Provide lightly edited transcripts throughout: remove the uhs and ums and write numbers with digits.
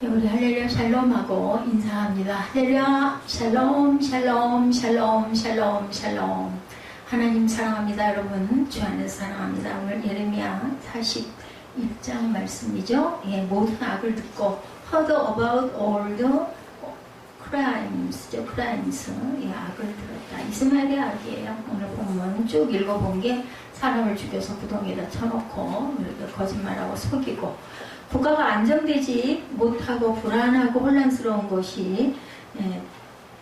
우리 할렐루야 샬롬하고 인사합니다. 할렐루야 샬롬 샬롬 샬롬 샬롬 샬롬. 하나님 사랑합니다. 여러분 주 안에서 사랑합니다. 오늘 예레미야 41장 말씀이죠. 모든 악을 듣고 heard about all the crimes, 악을 들었다. 이스마엘의 악이에요. 오늘 본문 쭉 읽어본 게 사람을 죽여서 구덩이에다 쳐놓고 거짓말하고 속이고 국가가 안정되지 못하고 불안하고 혼란스러운 것이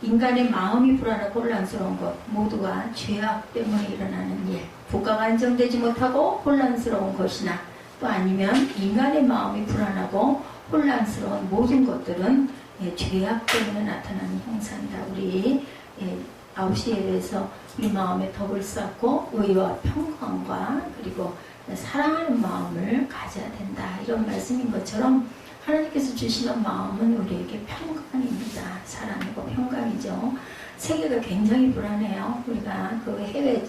인간의 마음이 불안하고 혼란스러운 것 모두가 죄악 때문에 일어나는 일. 국가가 안정되지 못하고 혼란스러운 것이나 또 아니면 인간의 마음이 불안하고 혼란스러운 모든 것들은 죄악 때문에 나타나는 형상이다. 우리 9시 예배에서 우리 마음에 덕을 쌓고 의와 평강과 그리고 사랑하는 마음을 가져야 된다. 이런 말씀인 것처럼 하나님께서 주시는 마음은 우리에게 평강입니다. 사랑이고 평강이죠. 세계가 굉장히 불안해요. 우리가 그 해외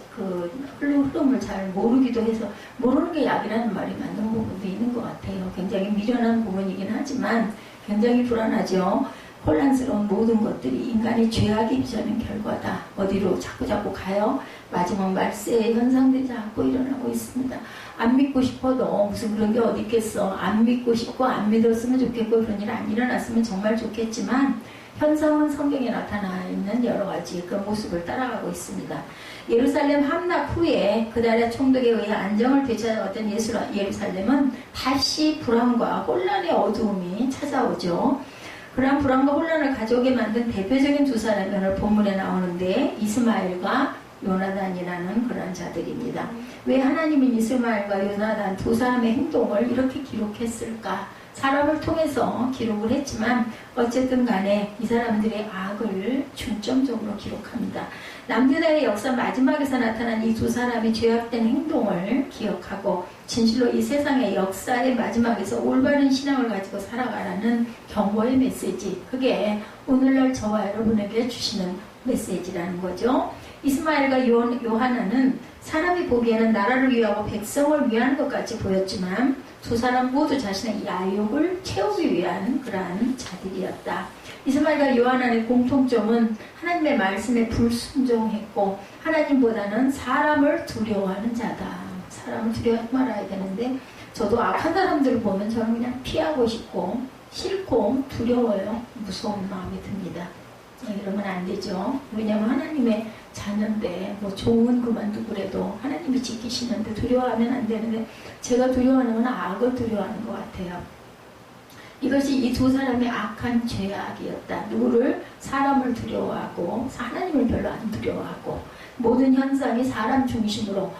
흐름을 잘 모르기도 해서 모르는 게 약이라는 말이 맞는 부분도 있는 것 같아요. 굉장히 미련한 부분이긴 하지만 굉장히 불안하죠. 혼란스러운 모든 것들이 인간의 죄악이 빚어낸 결과다. 어디로 자꾸 가요? 마지막 말세의 현상들이 자꾸 일어나고 있습니다. 안 믿고 싶어도 무슨 그런 게 어디 있겠어. 안 믿고 싶고 안 믿었으면 좋겠고 그런 일 안 일어났으면 정말 좋겠지만 현상은 성경에 나타나 있는 여러 가지 그 모습을 따라가고 있습니다. 예루살렘 함락 후에 그달의 총독에 의해 안정을 되찾아왔던 예루살렘은 다시 불안과 혼란의 어두움이 찾아오죠. 그러한 불안과 혼란을 가져오게 만든 대표적인 두 사람이 오늘 본문에 나오는데 이스마엘과 요나단이라는 그런 자들입니다. 왜 하나님은 이스마엘과 요나단 두 사람의 행동을 이렇게 기록했을까? 사람을 통해서 기록을 했지만 어쨌든 간에 이 사람들의 악을 중점적으로 기록합니다. 남유다의 역사 마지막에서 나타난 이 두 사람의 죄악된 행동을 기억하고 진실로 이 세상의 역사의 마지막에서 올바른 신앙을 가지고 살아가라는 경고의 메시지, 그게 오늘날 저와 여러분에게 주시는 메시지라는 거죠. 이스마엘과 요하나는 사람이 보기에는 나라를 위하고 백성을 위한 것 같이 보였지만 두 사람 모두 자신의 야욕을 채우기 위한 그러한 자들이었다. 이스마엘과 요하나의 공통점은 하나님의 말씀에 불순종했고 하나님보다는 사람을 두려워하는 자다. 사람을 두려워하지 말아야 되는데 저도 악한 사람들을 보면 저는 그냥 피하고 싶고 싫고 두려워요. 무서운 마음이 듭니다. 이러면 안 되죠. 왜냐하면 하나님의 자녀인데 뭐 좋은 그만두고라도 하나님이 지키시는데 두려워하면 안 되는데 제가 두려워하는 건 악을 두려워하는 것 같아요. 이것이 이 두 사람의 악한 죄악이었다. 누구를? 사람을 두려워하고 하나님을 별로 안 두려워하고 모든 현상이 사람 중심으로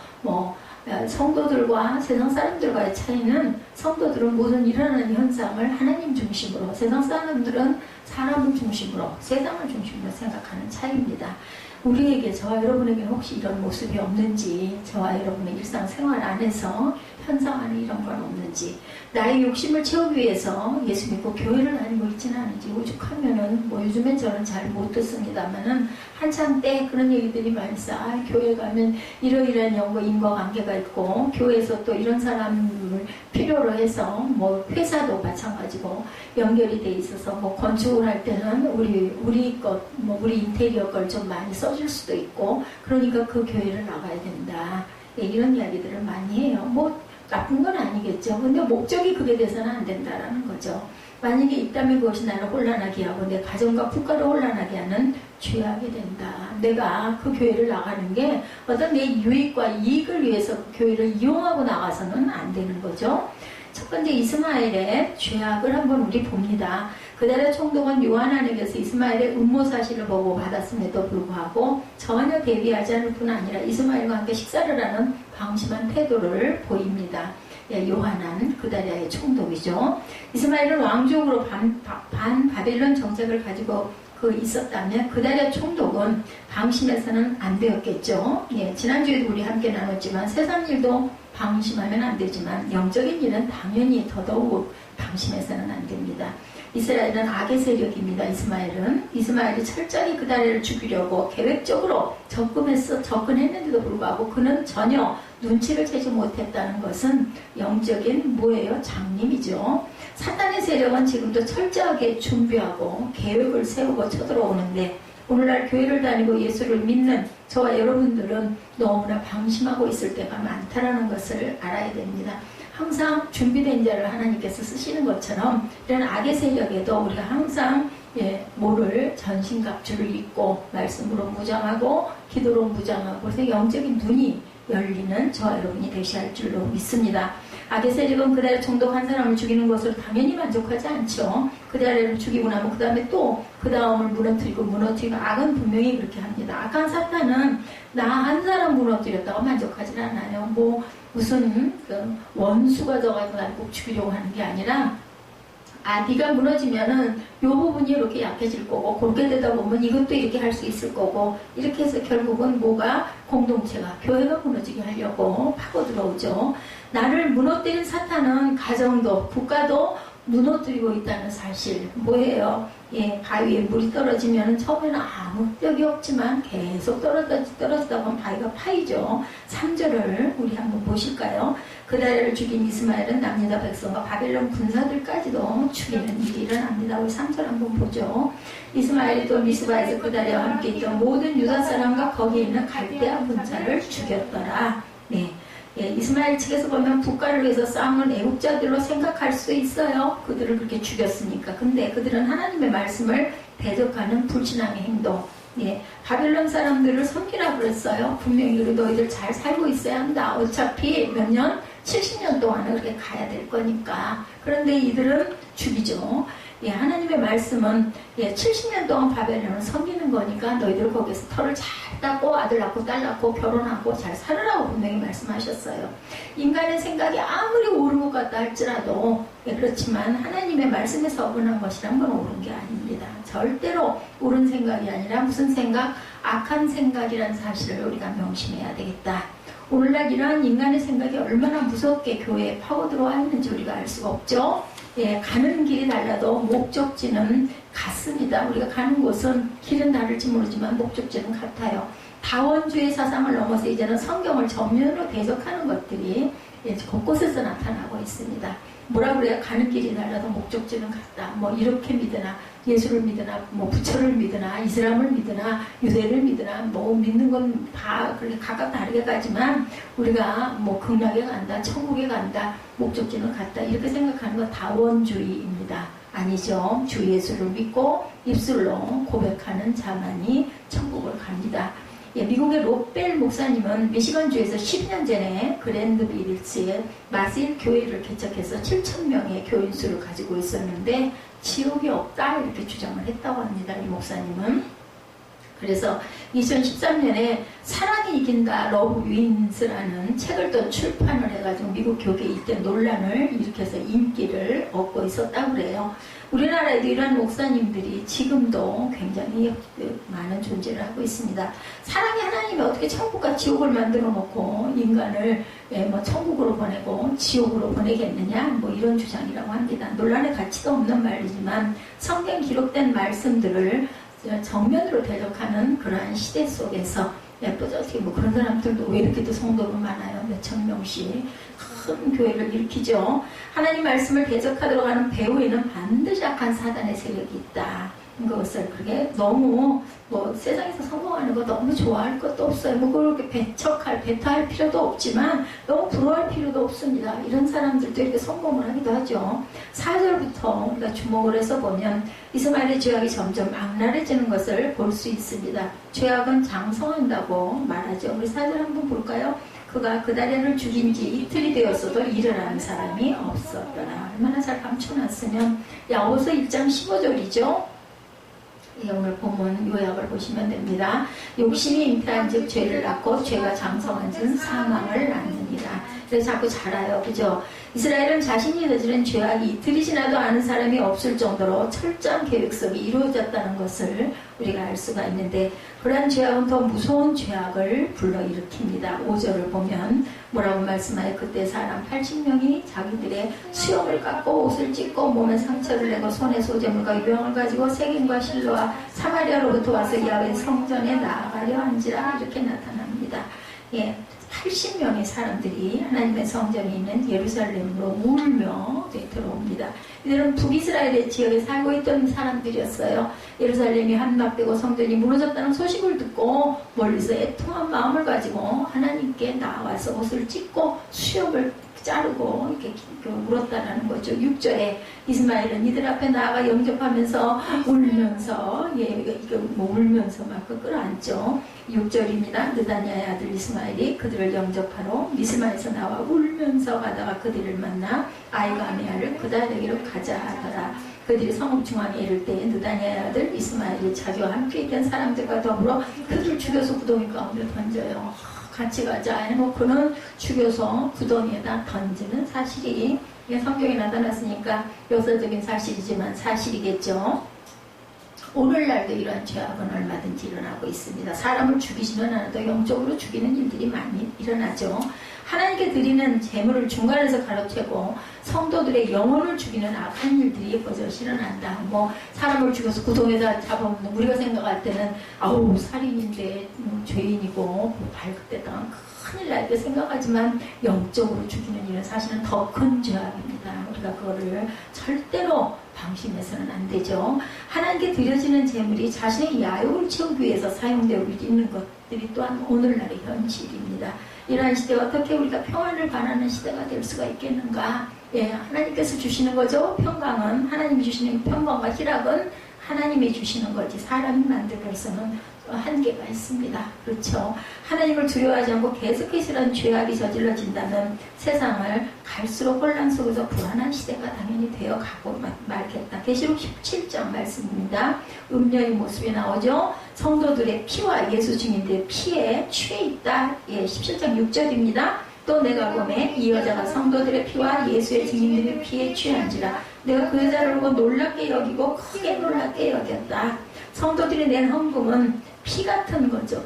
성도들과 세상 사람들과의 차이는 성도들은 모든 일어나는 현상을 하나님 중심으로, 세상 사람들은 사람을 중심으로, 세상을 중심으로 생각하는 차이입니다. 우리에게, 저와 여러분에게 혹시 이런 모습이 없는지, 저와 여러분의 일상생활 안에서 현상 안에 이런 건 없는지, 나의 욕심을 채우기 위해서 예수 믿고 교회를 다니고 있지는 않은지, 오죽하면은 요즘엔 저는 잘 못 듣습니다만은 한참 때 그런 얘기들이 많이 있어요. 교회 가면 이러이러한 인과관계가 있고 교회에서 또 이런 사람을 필요로 해서 회사도 마찬가지고 연결이 돼 있어서 건축을 할 때는 우리 인테리어 걸 좀 많이 써줄 수도 있고 그러니까 그 교회를 나가야 된다. 이런 이야기들을 많이 해요. 나쁜 건 아니겠죠. 근데 목적이 그게 돼서는 안 된다라는 거죠. 만약에 있다면 그것이 나를 혼란하게 하고 내 가정과 국가를 혼란하게 하는 죄악이 된다. 내가 그 교회를 나가는 게 어떤 내 유익과 이익을 위해서 그 교회를 이용하고 나가서는 안 되는 거죠. 첫 번째 이스마엘의 죄악을 한번 우리 봅니다. 그달의 총독은 요하나에게서 이스마엘의 음모 사실을 보고 받았음에도 불구하고 전혀 대비하지 않을 뿐 아니라 이스마엘과 함께 식사를 하는 방심한 태도를 보입니다. 요하나는 그달의 총독이죠. 이스마엘은 왕족으로 반 바벨론 정책을 가지고 있었다면 그달의 총독은 방심해서는 안 되었겠죠. 지난주에도 우리 함께 나눴지만 세상 일도 방심하면 안 되지만 영적인 일은 당연히 더더욱 방심해서는 안 됩니다. 이스라엘은 악의 세력입니다. 이스마엘이 철저히 그달을 죽이려고 계획적으로 접근했는데도 불구하고 그는 전혀 눈치를 채지 못했다는 것은 영적인 뭐예요? 장님이죠. 사탄의 세력은 지금도 철저하게 준비하고 계획을 세우고 쳐들어오는데 오늘날 교회를 다니고 예수를 믿는 저와 여러분들은 너무나 방심하고 있을 때가 많다는 것을 알아야 됩니다. 항상 준비된 자를 하나님께서 쓰시는 것처럼 이런 악의 세력에도 우리가 항상 모를 전신갑주를 입고 말씀으로 무장하고 기도로 무장하고 그래서 영적인 눈이 열리는 저와 여러분이 되셔야 할 줄로 믿습니다. 악의 세력은 그대로 총독한 사람을 죽이는 것으로 당연히 만족하지 않죠. 그대로 죽이고 나면 그 다음에 또 그 다음을 무너뜨리고 악은 분명히 그렇게 합니다. 악한 사탄은 나 한 사람 무너뜨렸다고 만족하지 않아요. 뭐 무슨 원수가 져가지고 날 꼭 죽이려고 하는 게 아니라 네가 무너지면은 요 부분이 이렇게 약해질 거고 그렇게 되다 보면 이것도 이렇게 할 수 있을 거고 이렇게 해서 결국은 뭐가 공동체가 교회가 무너지게 하려고 파고 들어오죠. 나를 무너뜨린 사탄은 가정도 국가도 무너뜨리고 있다는 사실 뭐예요? 바위에 물이 떨어지면 처음에는 아무 격이 없지만 계속 떨어지다 보면 바위가 파이죠. 3절을 우리 한번 보실까요? 그달을 죽인 이스마엘은 남유다 백성과 바벨론 군사들까지도 죽이는 일이 일어납니다. 우리 3절 한번 보죠. 이스마엘이 또 미스바에서 그달과 함께 있던 모든 유다 사람과 거기에 있는 갈대아 군사를 죽였더라. 이스마엘 측에서 보면 국가를 위해서 싸우는 애국자들로 생각할 수 있어요. 그들을 그렇게 죽였으니까. 근데 그들은 하나님의 말씀을 대적하는 불신앙의 행동. 바벨론 사람들을 섬기라고 그랬어요. 분명히 우리 너희들 잘 살고 있어야 한다. 어차피 몇 년? 70년 동안은 그렇게 가야 될 거니까. 그런데 이들은 죽이죠. 하나님의 말씀은 70년 동안 바벨론을 섬기는 거니까 너희들 거기서 털을 잘 닦고 아들 낳고 딸 낳고 결혼하고 잘 살으라고 분명히 말씀하셨어요. 인간의 생각이 아무리 옳은 것 같다 할지라도 그렇지만 하나님의 말씀에서 어긋난 것이란 건 옳은 게 아닙니다. 절대로 옳은 생각이 아니라 무슨 생각? 악한 생각이라는 사실을 우리가 명심해야 되겠다. 오늘날 이러한 인간의 생각이 얼마나 무섭게 교회에 파고 들어와 있는지 우리가 알 수가 없죠. 가는 길이 달라도 목적지는 같습니다. 우리가 가는 곳은 길은 다를지 모르지만 목적지는 같아요. 다원주의 사상을 넘어서 이제는 성경을 전면으로 대적하는 것들이 곳곳에서 나타나고 있습니다. 뭐라 그래요? 가는 길이 달라도 목적지는 같다. 뭐 이렇게 믿으나 예수를 믿으나 뭐 부처를 믿으나 이슬람을 믿으나 유대를 믿으나 뭐 믿는 건 다 그렇게 각각 다르게 가지만 우리가 뭐 극락에 간다 천국에 간다 목적지는 같다 이렇게 생각하는 건 다원주의입니다. 아니죠. 주 예수를 믿고 입술로 고백하는 자만이 천국을 갑니다. 미국의 로벨 목사님은 미시건주에서 10년 전에 그랜드빌리지에 마실 교회를 개척해서 7,000명의 교인 수를 가지고 있었는데 지옥이 없다 이렇게 주장을 했다고 합니다. 이 목사님은. 그래서 2013년에 사랑이 이긴다 러브 윈스라는 책을 또 출판을 해가지고 미국 교계에 이때 논란을 일으켜서 인기를 얻고 있었다고 그래요. 우리나라에도 이러한 목사님들이 지금도 굉장히 많은 존재를 하고 있습니다. 사랑의 하나님이 어떻게 천국과 지옥을 만들어 놓고 인간을 뭐 천국으로 보내고 지옥으로 보내겠느냐 뭐 이런 주장이라고 합니다. 논란의 가치가 없는 말이지만 성경 기록된 말씀들을 정면으로 대적하는 그러한 시대 속에서 예쁘죠? 어떻게 뭐 그런 사람들도 왜 이렇게 또 성도가 많아요? 몇천 명씩 큰 교회를 일으키죠. 하나님 말씀을 대적하도록 하는 배후에는 반드시 악한 사단의 세력이 있다. 그것을 그게 너무 뭐 세상에서 성공하는 거 너무 좋아할 것도 없어요. 뭐 그렇게 배타할 필요도 없지만 너무 부러워할 필요도 없습니다. 이런 사람들도 이렇게 성공을 하기도 하죠. 4절부터 우리가 주목을 해서 보면 이스마엘의 죄악이 점점 악랄해지는 것을 볼 수 있습니다. 죄악은 장성한다고 말하죠. 우리 4절 한번 볼까요? 그가 그다리를 죽인 지 이틀이 되었어도 일을 하는 사람이 없었더라. 얼마나 잘 감춰놨으면 야고보서 1장 15절이죠. 오늘 본문 요약을 보시면 됩니다. 욕심이 잉태한 즉 죄를 낳고 죄가 장성한 즉 사망을 낳느니라. 그래서 자꾸 잘아요. 그죠? 이스라엘은 자신이 저지른 죄악이 이틀이 지나도 아는 사람이 없을 정도로 철저한 계획성이 이루어졌다는 것을 우리가 알 수가 있는데 그러한 죄악은 더 무서운 죄악을 불러일으킵니다. 5절을 보면 뭐라고 말씀하여 그때 사람 80명이 자기들의 수염을 깎고 옷을 찢고 몸에 상처를 내고 손에 소재물과 유병을 가지고 세겜과 실로와 사마리아로부터 와서 야훼 성전에 나아가려 한지라 이렇게 나타납니다. 80명의 사람들이 하나님의 성전이 있는 예루살렘으로 울며 들어옵니다. 이들은 북이스라엘의 지역에 살고 있던 사람들이었어요. 예루살렘이 함락되고 성전이 무너졌다는 소식을 듣고 멀리서 애통한 마음을 가지고 하나님께 나와서 옷을 찢고 수염을 자르고 이렇게 울었다라는 거죠. 6절에 이스마엘은 이들 앞에 나아가 영접하면서 울면서 울면서 막 끌어안죠. 6절입니다. 느다냐의 아들 이스마엘이 그들을 영접하러 미스마에서 나와 울면서 가다가 그들을 만나 아이가메아를 그다에게로 가자 하더라. 그들이 성읍 중앙에 이를 때에 느다냐의 아들 이스마엘이 자기와 함께 있던 사람들과 더불어 그들을 죽여서 구덩이 가운데 던져요. 같이 가자 해놓고는 죽여서 구덩이에다 던지는 사실이 성경에 나타났으니까 역사적인 사실이지만 사실이겠죠. 오늘날도 이러한 죄악은 얼마든지 일어나고 있습니다. 사람을 죽이지는 않아도 영적으로 죽이는 일들이 많이 일어나죠. 하나님께 드리는 재물을 중간에서 가로채고 성도들의 영혼을 죽이는 악한 일들이 버젓이 일어난다. 사람을 죽여서 구덩이에다 잡아먹는, 우리가 생각할 때는 아우 살인인데 죄인이고 발급됐다가 큰일 날 때 생각하지만 영적으로 죽이는 일은 사실은 더 큰 죄악입니다. 우리가 그거를 절대로 방심해서는 안 되죠. 하나님께 드려지는 재물이 자신의 야욕을 채우기 위해서 사용되고 있는 것들이 또한 오늘날의 현실입니다. 이러한 시대에 어떻게 우리가 평안을 바라는 시대가 될 수가 있겠는가? 하나님께서 주시는 거죠. 평강은 하나님이 주시는 평강과 희락은 하나님이 주시는 거지 사람이 만들어서는 한계가 있습니다. 그렇죠. 하나님을 두려워하지 않고 계속해서 이런 죄악이 저질러진다면 세상을 갈수록 혼란 속에서 불안한 시대가 당연히 되어가고 말겠다. 계시록 17장 말씀입니다. 음녀의 모습이 나오죠. 성도들의 피와 예수 증인들의 피에 취해 있다. 17장 6절입니다. 또 내가 보매 이 여자가 성도들의 피와 예수의 증인들의 피에 취한지라. 내가 그 여자를 보고 놀랍게 여기고 크게 놀랍게 여겼다. 성도들이 낸 헌금은 피 같은 거죠.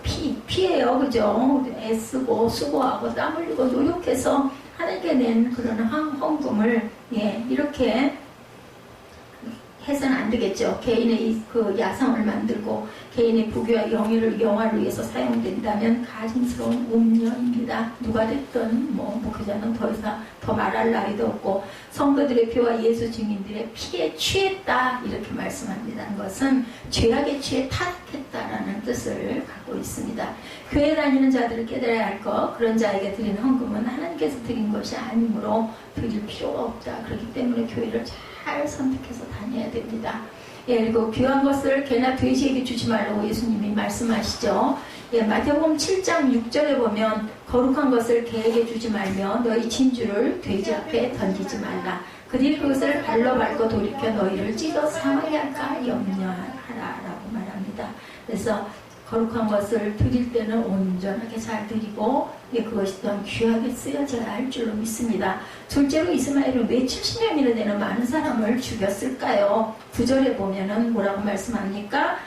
피예요. 그죠? 애쓰고 수고하고 땀 흘리고 노력해서 하나님께 낸 그런 헌금을 이렇게 해서는 안 되겠죠. 개인의 그 야성을 만들고 개인의 부귀와 영화를 위해서 사용된다면 가증스러운 음녀입니다. 누가 됐든 목회자는 더 이상 더 말할 나위도 없고 성도들의 피와 예수 증인들의 피에 취했다 이렇게 말씀합니다. 것은 죄악의 취에 타락했다라는 뜻을 갖고 있습니다. 교회 다니는 자들을 깨달아야 할 것, 그런 자에게 드린 헌금은 하나님께서 드린 것이 아니므로 드릴 필요가 없다. 그렇기 때문에 교회를 잘 선택해서 다녀야 됩니다. 그리고 귀한 것을 개나 돼지에게 주지 말라고 예수님이 말씀하시죠. 마태복음 7장 6절에 보면 거룩한 것을 개에게 주지 말며 너희 진주를 돼지 앞에 던지지 말라. 그들이 그것을 발로 밟고 돌이켜 너희를 찢어 상하게 할까 염려하라라고 말합니다. 그래서 거룩한 것을 드릴 때는 온전하게 잘 드리고 그것이 또한 귀하게 쓰여져야 할 줄로 믿습니다. 둘째로 이스마엘은 왜 70명이나 되는 많은 사람을 죽였을까요? 9절에 보면은 뭐라고 말씀합니까?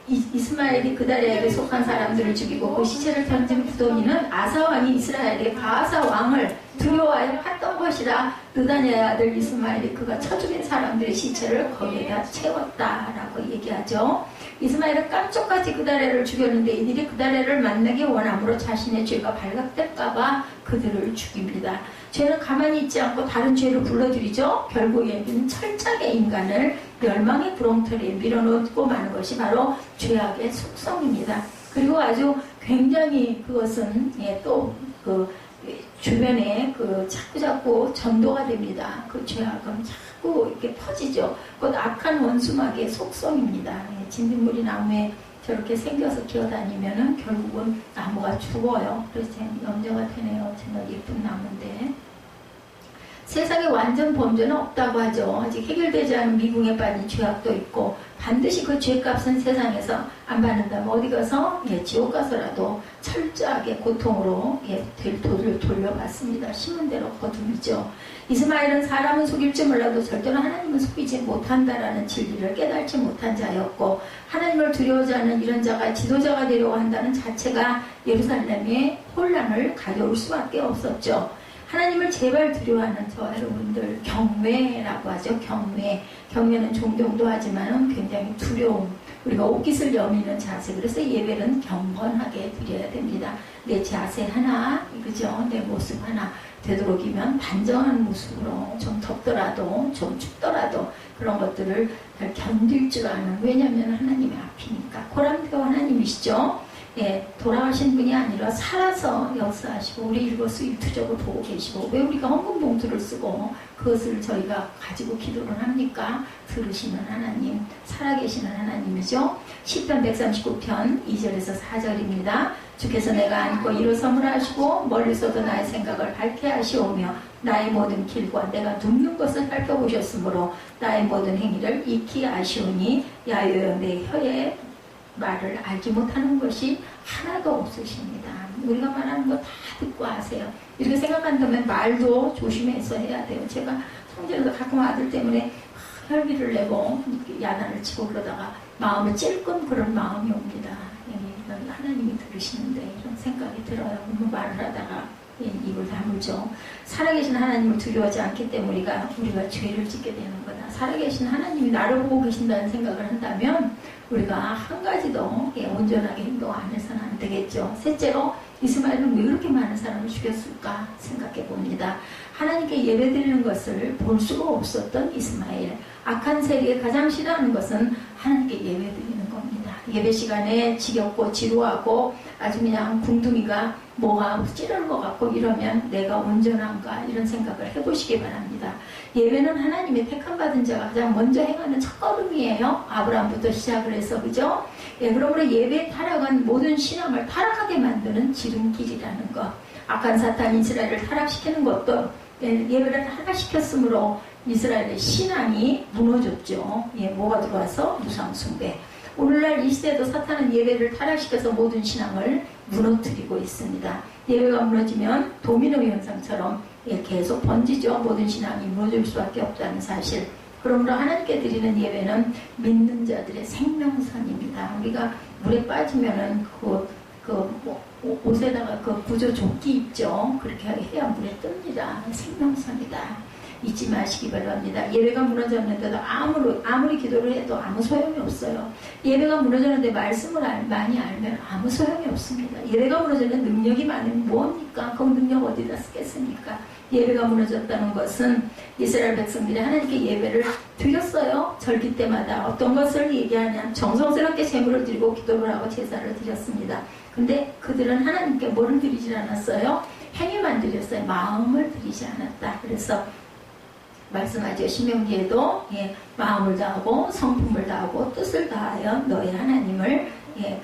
이스마엘이 그다리에게 속한 사람들을 죽이고 그 시체를 던진 구덩이는 아사왕이 이스라엘의 바하사 왕을 두려워하여 팠던 것이라. 느다냐의 아들 이스마엘이 그가 쳐 죽인 사람들의 시체를 거기에다 채웠다라고 얘기하죠. 이스마엘은 깜짝같이 그다리를 죽였는데 이들이 그다리를 만나기 원함으로 자신의 죄가 발각될까봐 그들을 죽입니다. 죄는 가만히 있지 않고 다른 죄를 불러들이죠. 결국에는 철저하게 인간을 멸망의 구렁텅이에 밀어넣고 마는 것이 바로 죄악의 속성입니다. 그리고 아주 굉장히 그것은 또 주변에 자꾸 전도가 됩니다. 그 죄악은 자꾸 이렇게 퍼지죠. 곧 악한 원수막의 속성입니다. 진딧물이 나무에 저렇게 생겨서 기어다니면은 결국은 나무가 죽어요. 그래서 염려가 되네요. 정말 예쁜 나무인데. 세상에 완전 범죄는 없다고 하죠. 아직 해결되지 않은 미궁에 빠진 죄악도 있고 반드시 그 죄값은 세상에서 안 받는다면 어디 가서 지옥 가서라도 철저하게 고통으로 돌을 돌려받습니다. 심은 대로 거둠이죠. 이스마엘은 사람은 속일지 몰라도 절대로 하나님은 속이지 못한다라는 진리를 깨닫지 못한 자였고 하나님을 두려워하지 않는 이런 자가 지도자가 되려고 한다는 자체가 예루살렘에 혼란을 가져올 수밖에 없었죠. 하나님을 제발 두려워하는 저 여러분들, 경외라고 하죠. 경외는 존경도 하지만 굉장히 두려움, 우리가 옷깃을 여미는 자세. 그래서 예배는 경건하게 드려야 됩니다. 내 자세 하나, 그죠? 내 모습 하나 되도록이면 단정한 모습으로, 좀 덥더라도 좀 춥더라도 그런 것들을 잘 견딜 줄 아는, 왜냐하면 하나님의 앞이니까. 고람대가 하나님이시죠. 예, 돌아가신 분이 아니라 살아서 역사하시고 우리 일거수일투족을 보고 계시고, 왜 우리가 헌금 봉투를 쓰고 그것을 저희가 가지고 기도를 합니까? 들으시는 하나님, 살아계시는 하나님이죠. 시편 139편 2절에서 4절입니다. 주께서 내가 안고 일어섬을 하시고 멀리서도 나의 생각을 밝게 하시오며 나의 모든 길과 내가 눕는 것을 살펴보셨으므로 나의 모든 행위를 익히 아시오니 야여여 내 혀에 말을 알지 못하는 것이 하나도 없으십니다. 우리가 말하는 거 다 듣고 하세요. 이렇게 생각한다면 말도 조심해서 해야 돼요. 제가 성전에서 가끔 아들 때문에 혈기를 내고 야단을 치고 그러다가 마음을 찔끔 그런 마음이 옵니다. 하나님이 들으시는데 이런 생각이 들어요. 말을 하다가 입을 다물죠. 살아계신 하나님을 두려워하지 않기 때문에 우리가 죄를 짓게 되는 거다. 살아계신 하나님이 나를 보고 계신다는 생각을 한다면 우리가 한 가지도 온전하게 행동 안 해서는 안 되겠죠. 셋째로, 이스마엘은 왜 그렇게 많은 사람을 죽였을까 생각해 봅니다. 하나님께 예배드리는 것을 볼 수가 없었던 이스마엘. 악한 세력에 가장 싫어하는 것은 하나님께 예배드리는 겁니다. 예배 시간에 지겹고 지루하고 아주 그냥 궁둥이가 뭐가 찌르는 것 같고 이러면 내가 온전한가, 이런 생각을 해보시기 바랍니다. 예배는 하나님의 택함받은 자가 가장 먼저 행하는 첫걸음이에요. 아브라함부터 시작을 해서, 그죠? 예, 그러므로 예배에 타락한 모든 신앙을 타락하게 만드는 지름길이라는 것. 악한 사탄 이스라엘을 타락시키는 것도 예배를 타락시켰으므로 이스라엘의 신앙이 무너졌죠. 예, 뭐가 들어와서? 무상숭배. 오늘날 이 시대에도 사탄은 예배를 타락시켜서 모든 신앙을 무너뜨리고 있습니다. 예배가 무너지면 도미노 현상처럼 계속 번지죠. 모든 신앙이 무너질 수밖에 없다는 사실. 그러므로 하나님께 드리는 예배는 믿는 자들의 생명선입니다. 우리가 물에 빠지면은 옷에다가 그 구조조끼 있죠. 그렇게 해야 물에 뜹니다. 생명선이다. 잊지 마시기 바랍니다. 예배가 무너졌는데도 아무리 기도를 해도 아무 소용이 없어요. 예배가 무너졌는데 말씀을 많이 알면 아무 소용이 없습니다. 예배가 무너졌는데 능력이 많으면 뭡니까? 그 능력 어디다 쓰겠습니까? 예배가 무너졌다는 것은 이스라엘 백성들이 하나님께 예배를 드렸어요. 절기 때마다 어떤 것을 얘기하냐, 정성스럽게 제물을 드리고 기도를 하고 제사를 드렸습니다. 근데 그들은 하나님께 뭐를 드리지 않았어요? 행위만 드렸어요. 마음을 드리지 않았다. 그래서 말씀하죠. 신명기에도 마음을 다하고 성품을 다하고 뜻을 다하여 너의 하나님을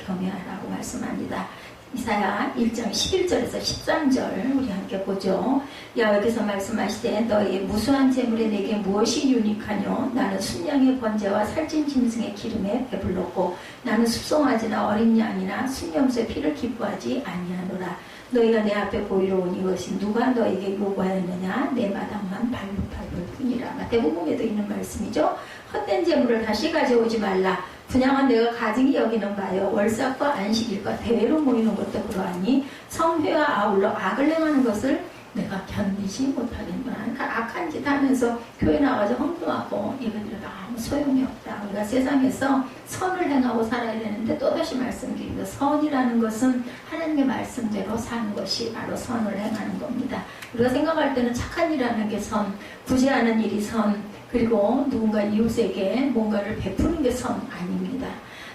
경외하라고 말씀합니다. 이사야 1장 11절에서 13절 우리 함께 보죠. 여호와께서 말씀하시되 너의 무수한 재물에 내게 무엇이 유익하뇨? 나는 순양의 번제와 살찐 짐승의 기름에 배불렀고 나는 숲송아지나 어린 양이나 순염소의 피를 기뻐하지 아니하노라. 너희가 내 앞에 보이러 온 이것이 누가 너에게 요구하였느냐? 내 마당만 발붙밟을 뿐이라. 마태복음에도 있는 말씀이죠. 헛된 재물을 다시 가져오지 말라. 분양은 내가 가증히 여기는 바요. 월삭과 안식일과 대회로 모이는 것도 그러하니 성회와 아울러 악을 행하는 것을 내가 견디지 못하겠노라. 그러니까 악한 짓 하면서 교회 나가서 헌금하고 예배드려도 아무 소용이 없다. 우리가 세상에서 선을 행하고 살아야 되는데 또다시 말씀드립니다. 선이라는 것은 하나님의 말씀대로 사는 것이 바로 선을 행하는 겁니다. 우리가 생각할 때는 착한 일하는 게 선, 구제하는 일이 선, 그리고 누군가 이웃에게 뭔가를 베푸는 게 선 아닙니다.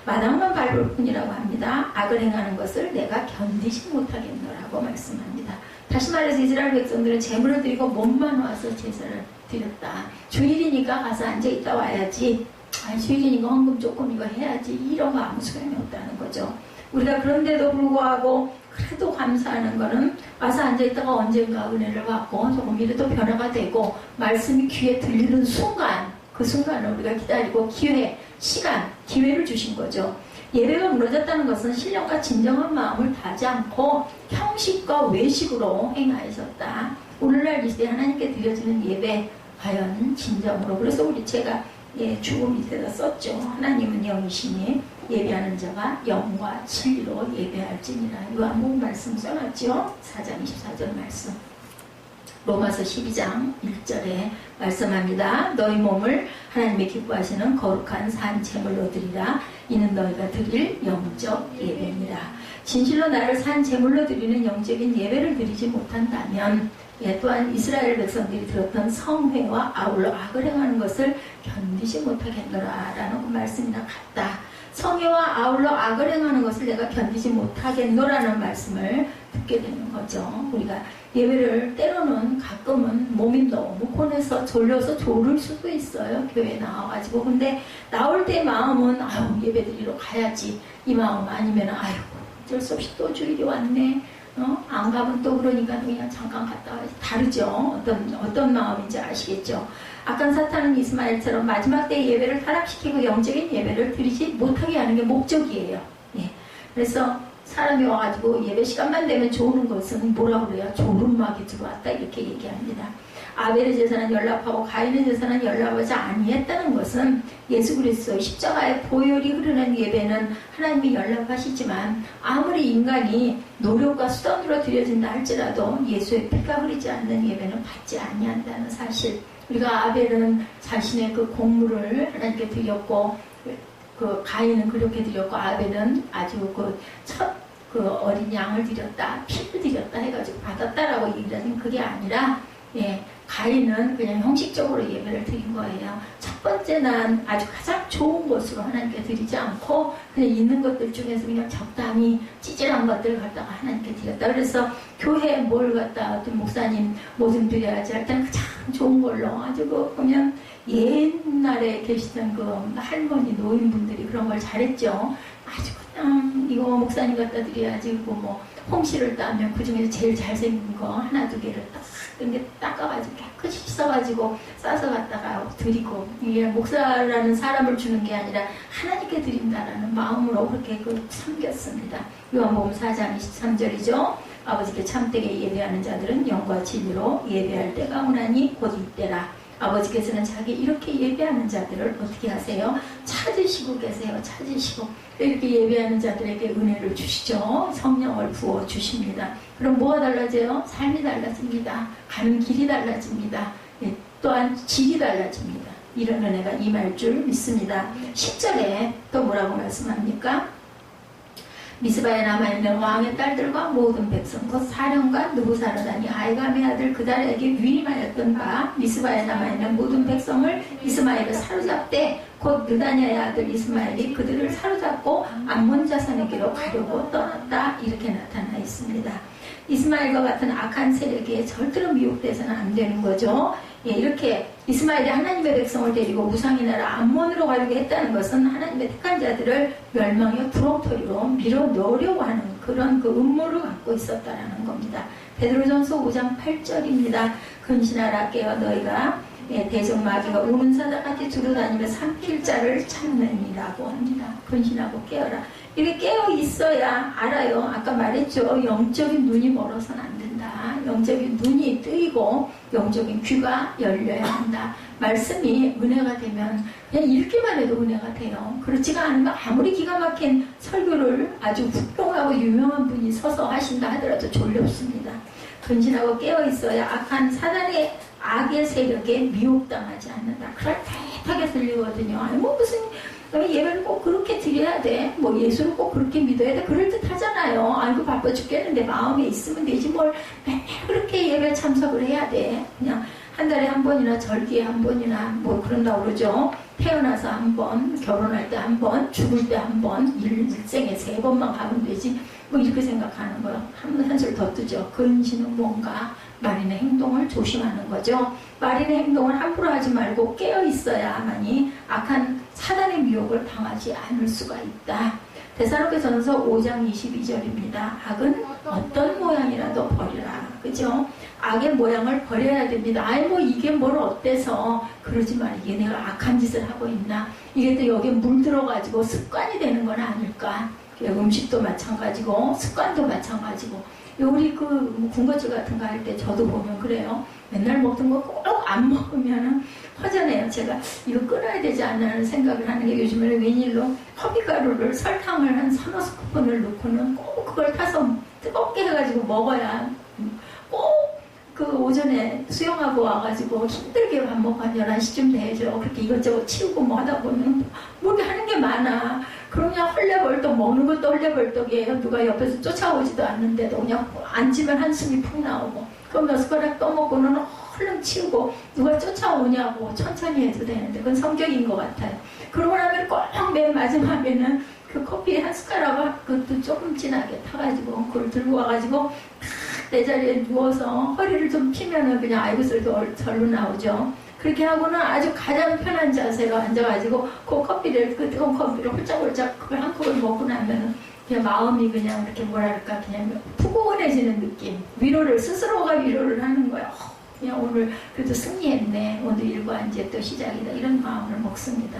마당만 밟을 뿐이라고 합니다. 악을 행하는 것을 내가 견디지 못하겠노라고 말씀합니다. 다시 말해서 이스라엘 백성들은 제물을 드리고 몸만 와서 제사를 드렸다. 주일이니까 가서 앉아있다 와야지. 주일이니까 헌금 조금 이거 해야지. 이런 거 아무 소용이 없다는 거죠. 우리가 그런데도 불구하고 그래도 감사하는 거는 와서 앉아있다가 언젠가 은혜를 받고 조금이라도 변화가 되고 말씀이 귀에 들리는 순간, 그 순간을 우리가 기다리고 시간, 기회를 주신 거죠. 예배가 무너졌다는 것은 신령과 진정한 마음을 다하지 않고 형식과 외식으로 행하였었다. 오늘날 이 시대에 하나님께 드려지는 예배 과연 진정으로, 그래서 제가 주보 밑에다 썼죠. 하나님은 영이시니 예배하는 자가 영과 진리로 예배할지니라. 요한복음 말씀 써놨죠. 4장 24절 말씀. 로마서 12장 1절에 말씀합니다. 너희 몸을 하나님의 기뻐하시는 거룩한 산 제물로 드리라. 이는 너희가 드릴 영적 예배니라. 진실로 나를 산 제물로 드리는 영적인 예배를 드리지 못한다면 또한 이스라엘 백성들이 들었던 성회와 아울러 악을 행하는 것을 견디지 못하겠노라 라는 그 말씀이나 같다. 성회와 아울러 악을 행하는 것을 내가 견디지 못하겠노라는 말씀을 듣게 되는 거죠. 우리가 예배를 때로는 가끔은 몸이 너무 고뇌서 졸려서 졸을 수도 있어요. 교회에 나와가지고. 근데 나올 때 마음은 아유 예배 드리러 가야지 이 마음, 아니면 아유 어쩔 수 없이 또 주일이 왔네, 안 가면 또 그러니까 그냥 잠깐 갔다 와야지. 다르죠. 어떤 마음인지 아시겠죠. 악한 사탄은 이스마엘처럼 마지막 때 예배를 타락시키고 영적인 예배를 드리지 못하게 하는 게 목적이에요. 예. 그래서 사람이 와가지고 예배 시간만 되면 좋은 것은 뭐라 그래요? 졸음막이 들어왔다 이렇게 얘기합니다. 아벨의 제사는 연락하고 가인의 제사는 연락하지 아니했다는 것은 예수 그리스도의 십자가의 보혈이 흐르는 예배는 하나님이 연락하시지만 아무리 인간이 노력과 수단으로 드려진다 할지라도 예수의 피가 흐르지 않는 예배는 받지 아니한다는 사실. 우리가 아벨은 자신의 그 곡물을 하나님께 드렸고 그 가인은 그렇게 드렸고 아벨은 아주 그 어린 양을 드렸다, 피를 드렸다 해가지고 받았다라고 얘기를 하지만 그게 아니라 가인은 그냥 형식적으로 예배를 드린 거예요. 첫 번째 난 아주 가장 좋은 것으로 하나님께 드리지 않고 그냥 있는 것들 중에서 그냥 적당히 찌질한 것들을 갖다가 하나님께 드렸다. 그래서 교회에 뭘 갖다 어떤 목사님 뭐좀 드려야지 할 때는 가장 좋은 걸로 아주 보면 옛날에 계시던 그 할머니 노인분들이 그런 걸 잘했죠. 아주 그냥 이거 목사님 갖다 드려야지. 뭐 홍시를 따면 그 중에서 제일 잘생긴 거 하나 두 개를 딱 이렇게 닦아가지고 깨끗이 씻어가지고 싸서 갖다가 드리고, 이게 목사라는 사람을 주는 게 아니라 하나님께 드린다라는 마음으로 그렇게 섬겼습니다. 요한복음 4장 23절이죠. 아버지께 참되게 예배하는 자들은 영과 진리로 예배할 때가 오나니 곧 이때라. 아버지께서는 자기 이렇게 예배하는 자들을 어떻게 하세요? 찾으시고 계세요. 찾으시고 이렇게 예배하는 자들에게 은혜를 주시죠. 성령을 부어 주십니다. 그럼 뭐가 달라져요? 삶이 달라집니다. 가는 길이 달라집니다. 또한 질이 달라집니다. 이런 은혜가 임할 줄 믿습니다. 10절에 또 뭐라고 말씀합니까? 미스바에 남아있는 왕의 딸들과 모든 백성 곧 사령관 느부사르다니 아이감의 아들 그달에게 위임하였던 바 미스바에 남아있는 모든 백성을 이스마엘을 사로잡되 곧 느다냐의 아들 이스마엘이 그들을 사로잡고 암몬 자손에게로 가려고 떠났다. 이렇게 나타나 있습니다. 이스마엘과 같은 악한 세력에 절대로 미혹돼서는 안 되는 거죠. 이렇게 이스마엘이 하나님의 백성을 데리고 우상의 나라 암몬으로 가려고 했다는 것은 하나님의 택한 자들을 멸망의 구렁텅이로 밀어넣으려고 하는 그런 그 음모를 갖고 있었다라는 겁니다. 베드로전서 5장 8절입니다. 근신하라 깨어 너희가 대적 마귀가 우는 사자같이 두루다니며 삼킬 자를 찾느니라고 합니다. 근신하고 깨어라. 이렇게 깨어 있어야 알아요. 아까 말했죠. 영적인 눈이 멀어서는 안 된다. 영적인 눈이 뜨이고 영적인 귀가 열려야 한다. 말씀이 은혜가 되면 그냥 읽기만 해도 은혜가 돼요. 그렇지가 않으면 아무리 기가 막힌 설교를 아주 훌륭하고 유명한 분이 서서 하신다 하더라도 졸렵습니다. 근신하고 깨어 있어야 악한 사단의 악의 세력에 미혹당하지 않는다. 그럴듯하게 들리거든요. 아니 무슨 예배를 꼭 그렇게 드려야 돼. 예수를 꼭 그렇게 믿어야 돼. 그럴듯하잖아요. 아이고 바빠 죽겠는데 마음에 있으면 되지 뭘 맨날 그렇게 예배 참석을 해야 돼. 그냥 한 달에 한 번이나 절기에 한 번이나 그런다고 그러죠. 태어나서 한 번, 결혼할 때 한 번, 죽을 때 한 번, 일생에 3번만 가면 되지. 이렇게 생각하는 거요. 한술 더 뜨죠. 근신은 뭔가 말이나 행동을 조심하는 거죠. 말이나 행동을 함부로 하지 말고 깨어 있어야만이 악한 사단의 미혹을 당하지 않을 수가 있다. 데살로니가전서 5장 22절입니다. 악은 어떤 모양이라도 버리라. 그죠? 악의 모양을 버려야 됩니다. 이게 뭘 어때서 그러지 마. 이게 내가 악한 짓을 하고 있나? 이게 또 여기에 물들어가지고 습관이 되는 건 아닐까? 음식도 마찬가지고 습관도 마찬가지고 우리 군것질 같은 거 할 때 저도 보면 그래요. 맨날 먹던 거 꼭 안 먹으면 허전해요. 제가 이거 끊어야 되지 않나 생각을 하는 게 요즘에는 웬일로 허미가루를 설탕을 한 3-4스푼을 넣고는 꼭 그걸 타서 뜨겁게 해가지고 먹어야 꼭 그 오전에 수영하고 와가지고 힘들게 밥 먹고 한 11시쯤 되죠. 그렇게 이것저것 치우고 뭐 하다 보면 뭐 이렇게 하는 게 많아. 그러면 헐레벌떡 먹는 것도 헐레벌떡이에요. 누가 옆에서 쫓아오지도 않는데도 그냥 앉으면 한숨이 푹 나오고 그럼 몇 숟가락 떠먹고는 얼른 치우고 누가 쫓아오냐고 천천히 해도 되는데 그건 성격인 것 같아요. 그러고 나면 꼭 맨 마지막에는 그 커피 한 숟가락 그것도 조금 진하게 타가지고 그걸 들고 와가지고 내 자리에 누워서 허리를 좀 피면은 그냥 아이고 소리도 절로 나오죠. 그렇게 하고는 아주 가장 편한 자세로 앉아가지고 그 커피를 그 뜨거운 커피를 홀짝홀짝 그걸 한 컵을 먹고 나면은 그냥 마음이 그냥 이렇게 뭐랄까 그냥 푸근해지는 느낌. 위로를 스스로가 위로를 하는 거야. 그냥 오늘 그래도 승리했네. 오늘 일과 이제 또 시작이다. 이런 마음을 먹습니다.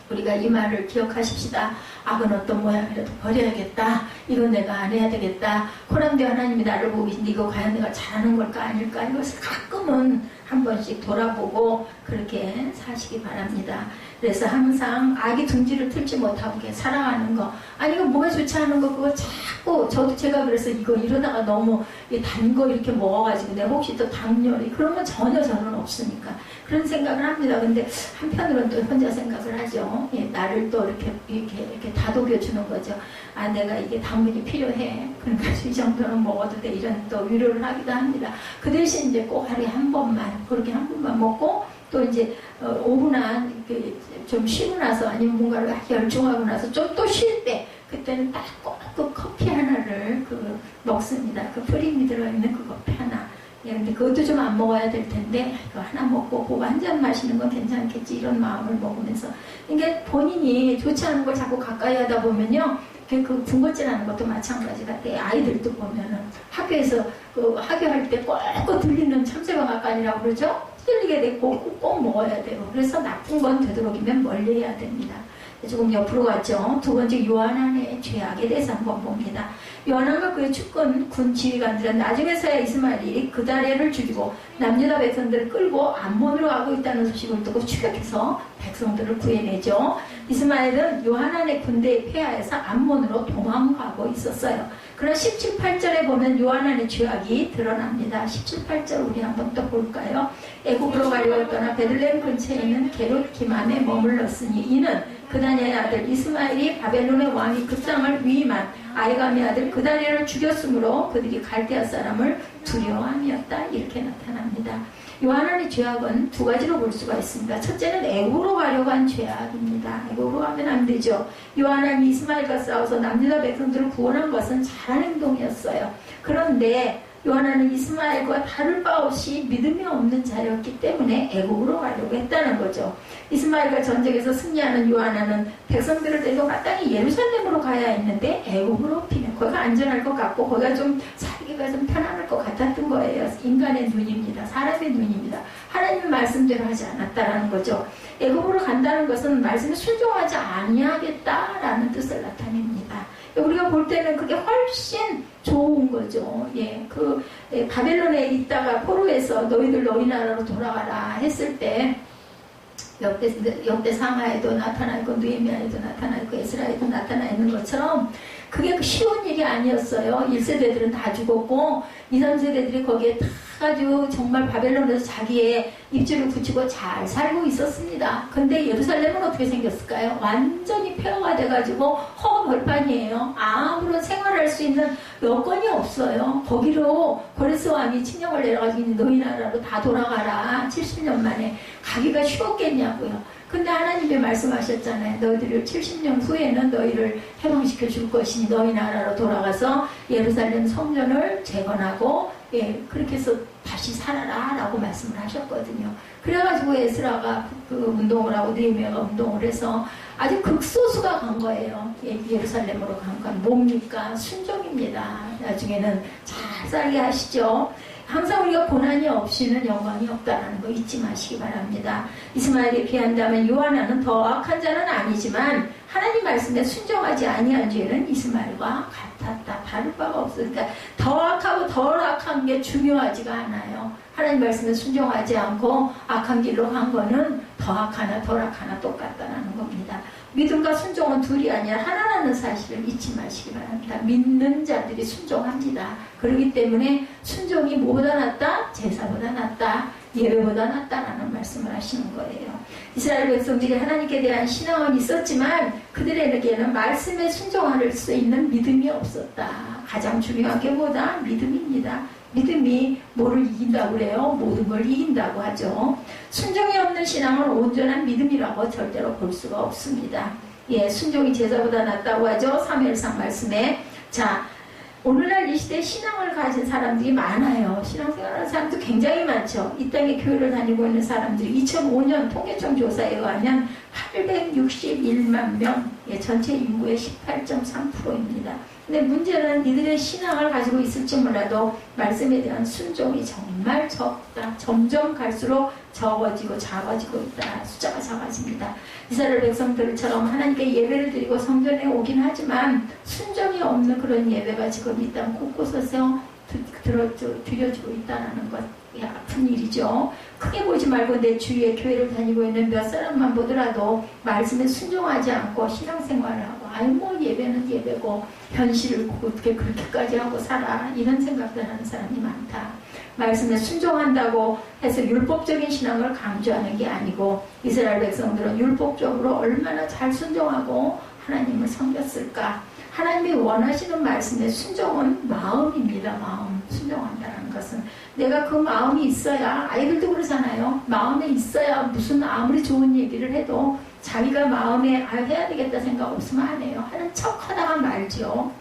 우리가 이 말을 기억하십시다. 악은 어떤 모양이라도 버려야겠다. 이건 내가 안 해야 되겠다. 코람데 하나님이 나를 보고 계신데 이거 과연 내가 잘하는 걸까 아닐까. 이것을 가끔은 한 번씩 돌아보고 그렇게 사시기 바랍니다. 그래서 항상 악이 둥지를 틀지 못하고 살아가는 거. 아니 이거 몸에 좋지 않은 거 그거 자꾸 저도 제가 그래서 이거 이러다가 너무 단 거 이렇게 먹어가지고 내가 혹시 또 당뇨리 그러면 전혀 저는 없으니까 그런 생각을 합니다. 근데 한편으로는 또 혼자 생각을 하죠. 예, 나를 또 이렇게 다독여 주는 거죠. 아 내가 이게 당분이 필요해. 그러니까 이 정도는 먹어도 돼. 이런 또 위로를 하기도 합니다. 그 대신 이제 꼭 하루에 한 번만 그렇게 한 번만 먹고 또 이제 오후나 좀 쉬고 나서 아니면 뭔가를 열중하고 나서 좀 또 쉴 때 그때는 딱 꼭 그 커피 하나를 먹습니다. 그 프림이 들어있는 그 커피 하나. 예, 근데 그것도 좀 안 먹어야 될 텐데 그거 하나 먹고 그거 한 잔 마시는 건 괜찮겠지 이런 마음을 먹으면서 이게 본인이 좋지 않은 걸 자꾸 가까이 하다 보면요 그 군것질하는 것도 마찬가지 같아요. 아이들도 보면은 학교에서 그 학교할 때 꼭 들리는 참새가 가까이라고 그러죠. 들리게 되고 꼭 먹어야 돼요. 그래서 나쁜 건 되도록이면 멀리 해야 됩니다. 조금 옆으로 갔죠. 두 번째 요한안의 죄악에 대해서 한번 봅니다. 요한안과 그의 축군 군 지휘관들은 나중에서야 이스마엘이 그 다리를 죽이고 남유다 백성들을 끌고 암몬으로 가고 있다는 소식을 듣고 추격해서 백성들을 구해내죠. 이스마엘은 요한안의 군대에 패하여서 암몬으로 도망가고 있었어요. 그러나 17, 8절에 보면 요한안의 죄악이 드러납니다. 17, 8절 우리 한번 또 볼까요? 애굽으로 가려고 떠나 베들레헴 근처에 있는 게롯 기맘에 머물렀으니 이는 그다니의 아들 이스마엘이 바벨론의 왕이 그 땅을 위임한 아이감의 아들 그다니엘을 죽였으므로 그들이 갈대아 사람을 두려워함이었다. 이렇게 나타납니다. 요한안의 죄악은 두 가지로 볼 수가 있습니다. 첫째는 애굽으로 가려고 한 죄악입니다. 애굽으로 가면 안 되죠. 요한안이 이스마엘과 싸워서 남유다 백성들을 구원한 것은 잘한 행동이었어요. 그런데 요한안은 이스마엘과 다를 바 없이 믿음이 없는 자였기 때문에 애굽으로 가려고 했다는 거죠. 이스마엘과 전쟁에서 승리하는 요한안은 백성들을 데리고 마땅히 예루살렘으로 가야 했는데 애굽으로 피면 거기가 안전할 것 같고 거기가 좀 살기가 좀 편안할 것 같았던 거예요. 인간의 눈입니다. 사람의 눈입니다. 하나님의 말씀대로 하지 않았다라는 거죠. 애굽으로 간다는 것은 말씀에 순종하지 아니하겠다라는 뜻을 나타냅니다. 우리가 볼 때는 그게 훨씬 좋은 거죠. 예, 바벨론에 있다가 포로에서 너희들 너희 나라로 돌아가라 했을 때 역대 상하에도 나타나 있고 느헤미야에도 나타나 있고 에스라에도 나타나 있는 것처럼 그게 쉬운 일이 아니었어요. 1세대들은 다 죽었고 2, 3세대들이 거기에 다 가지고 정말 바벨론에서 자기의 입지를 굳히고 잘 살고 있었습니다. 근데 예루살렘은 어떻게 생겼을까요? 완전히 폐허가 돼가지고 허허벌판이에요. 아무런 생활할 수 있는 여건이 없어요. 거기로 고레스 왕이 칙령을 내려가지고 너희 나라로 다 돌아가라. 70년 만에 가기가 쉬웠겠냐고요. 근데 하나님이 말씀하셨잖아요. 너희들을 70년 후에는 너희를 해방시켜 줄 것이니 너희 나라로 돌아가서 예루살렘 성전을 재건하고 예, 그렇게 해서 다시 살아라 라고 말씀을 하셨거든요. 그래가지고 에스라가 그 운동을 하고 느헤미야가 운동을 해서 아주 극소수가 간 거예요. 예루살렘으로 간 건 뭡니까? 순종입니다. 나중에는 잘 살게 하시죠. 항상 우리가 고난이 없이는 영광이 없다는 거 잊지 마시기 바랍니다. 이스마엘에 비한다면 요한안은 더 악한 자는 아니지만 하나님 말씀에 순종하지 아니한 죄는 이스마엘과 같았다. 다를 바가 없으니까 더 악하고 덜 악한 게 중요하지가 않아요. 하나님 말씀에 순종하지 않고 악한 길로 간 거는 더 악하나 덜 악하나 똑같다는 겁니다. 믿음과 순종은 둘이 아니라 하나라는 사실을 잊지 마시기 바랍니다. 믿는 자들이 순종합니다. 그렇기 때문에 순종이 뭐보다 낫다? 제사보다 낫다. 예배보다 낫다라는 말씀을 하시는 거예요. 이스라엘 백성들이 하나님께 대한 신앙은 있었지만 그들에게는 말씀에 순종할 수 있는 믿음이 없었다. 가장 중요한 게 뭐다? 믿음입니다. 믿음이 뭐를 이긴다고 그래요? 모든 걸 이긴다고 하죠. 순종이 없는 신앙은 온전한 믿음이라고 절대로 볼 수가 없습니다. 예, 순종이 제사보다 낫다고 하죠. 사무엘상 말씀에. 자, 오늘날 이 시대에 신앙을 가진 사람들이 많아요. 신앙생활하는 사람도 굉장히 많죠. 이 땅에 교회를 다니고 있는 사람들이 2005년 통계청 조사에 의하면 861만 명, 예, 전체 인구의 18.3%입니다. 근데 문제는 이들의 신앙을 가지고 있을지 몰라도 말씀에 대한 순종이 정말 적다. 점점 갈수록 적어지고 작아지고 있다. 숫자가 작아집니다. 이스라엘 백성들처럼 하나님께 예배를 드리고 성전에 오긴 하지만 순종이 없는 그런 예배가 지금 이 땅 곳곳에서 드려지고 있다는 것. 아픈 일이죠. 크게 보지 말고 내 주위에 교회를 다니고 있는 몇 사람만 보더라도 말씀에 순종하지 않고 신앙생활을 하고 뭐 예배는 예배고 현실을 어떻게 그렇게까지 하고 살아 이런 생각들 하는 사람이 많다. 말씀에 순종한다고 해서 율법적인 신앙을 강조하는 게 아니고 이스라엘 백성들은 율법적으로 얼마나 잘 순종하고 하나님을 섬겼을까. 하나님이 원하시는 말씀에 순종은 마음입니다. 마음. 순종한다는 것은 내가 그 마음이 있어야, 아이들도 그러잖아요. 마음에 있어야 무슨 아무리 좋은 얘기를 해도 자기가 마음에 해야 되겠다 생각 없으면 안 해요. 하는 척 하다가 말죠.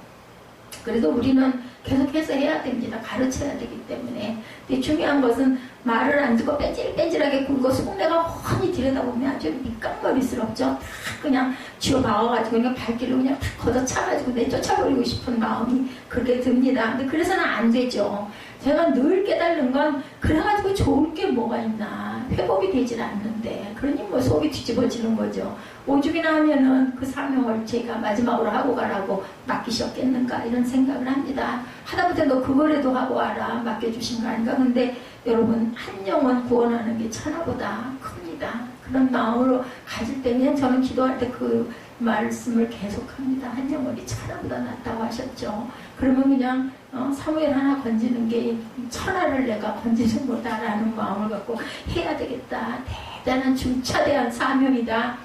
그래도 우리는 계속해서 해야 됩니다. 가르쳐야 되기 때문에. 근데 중요한 것은 말을 안 듣고 뺀질뺀질하게 굴고 속내가 훤히 들여다보면 아주 밑감머리스럽죠. 다 그냥 쥐어박아가지고 그냥 발길로 그냥 탁 걷어차가지고 내쫓아버리고 싶은 마음이 그렇게 듭니다. 근데 그래서는 안 되죠. 제가 늘 깨달는 건 그래가지고 좋을 게 뭐가 있나. 회복이 되질 않는데 그러니 뭐 속이 뒤집어지는 거죠. 오죽이나 하면은 그 사명을 제가 마지막으로 하고 가라고 맡기셨겠는가 이런 생각을 합니다. 하다못해 너 그거라도 하고 와라 맡겨주신 거 아닌가. 근데 여러분 한 영혼 구원하는 게 천하보다 큽니다. 그런 마음으로 가질 때는 저는 기도할 때 그 말씀을 계속합니다. 한 영혼이 천하보다 낫다고 하셨죠. 그러면 그냥 사무엘 하나 건지는 게 천하를 내가 건지는 거다라는 마음을 갖고 해야 되겠다. 대단한 중차대한 사명이다.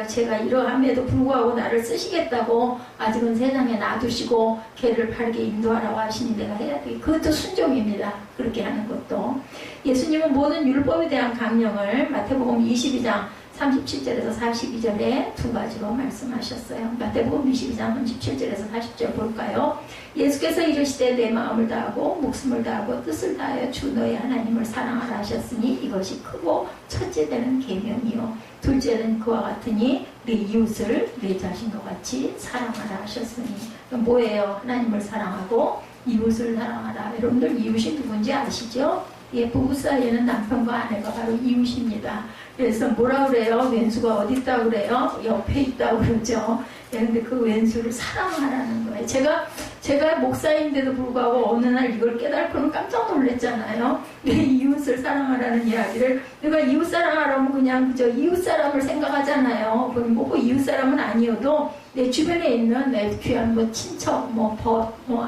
제가 이러함에도 불구하고 나를 쓰시겠다고 아직은 세상에 놔두시고 개를 바르게 인도하라고 하시니 내가 해야 돼. 그것도 순종입니다. 그렇게 하는 것도. 예수님은 모든 율법에 대한 강령을 마태복음 22장 37절에서 42절에 두 가지로 말씀하셨어요. 마태복음 22장 37절에서 40절 볼까요? 예수께서 이르시되 내 마음을 다하고 목숨을 다하고 뜻을 다하여 주 너의 하나님을 사랑하라 하셨으니 이것이 크고 첫째되는 계명이요 둘째는 그와 같으니 내 이웃을 내 자신과 같이 사랑하라 하셨으니 뭐예요? 하나님을 사랑하고 이웃을 사랑하라. 여러분들 이웃이 누군지 아시죠? 예, 부부 사이에는 남편과 아내가 바로 이웃입니다. 그래서 뭐라 그래요? 왼수가 어디 있다고 그래요? 옆에 있다고 그러죠. 그런데 그 왼수를 사랑하라는 거예요. 제가 목사인데도 불구하고 어느 날 이걸 깨달고는 깜짝 놀랐잖아요. 내 이웃을 사랑하라는 이야기를. 내가 이웃 사랑하라면 그냥 그저 이웃 사람을 생각하잖아요. 그럼 뭐 이웃 사람은 아니어도 내 주변에 있는 내 귀한 뭐 친척,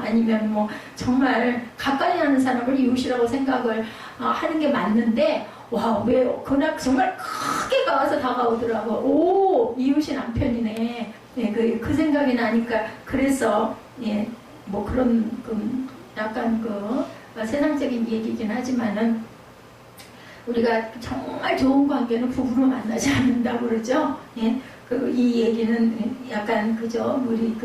아니면 정말 가까이 하는 사람을 이웃이라고 생각을 하는 게 맞는데, 와, 왜, 그날 정말 크게 가서 다가오더라고. 오, 이웃이 남편이네. 네, 그 생각이 나니까, 그래서, 예, 약간 세상적인 얘기긴 하지만은, 우리가 정말 좋은 관계는 부부로 만나지 않는다고 그러죠. 예. 이 얘기는 약간 우리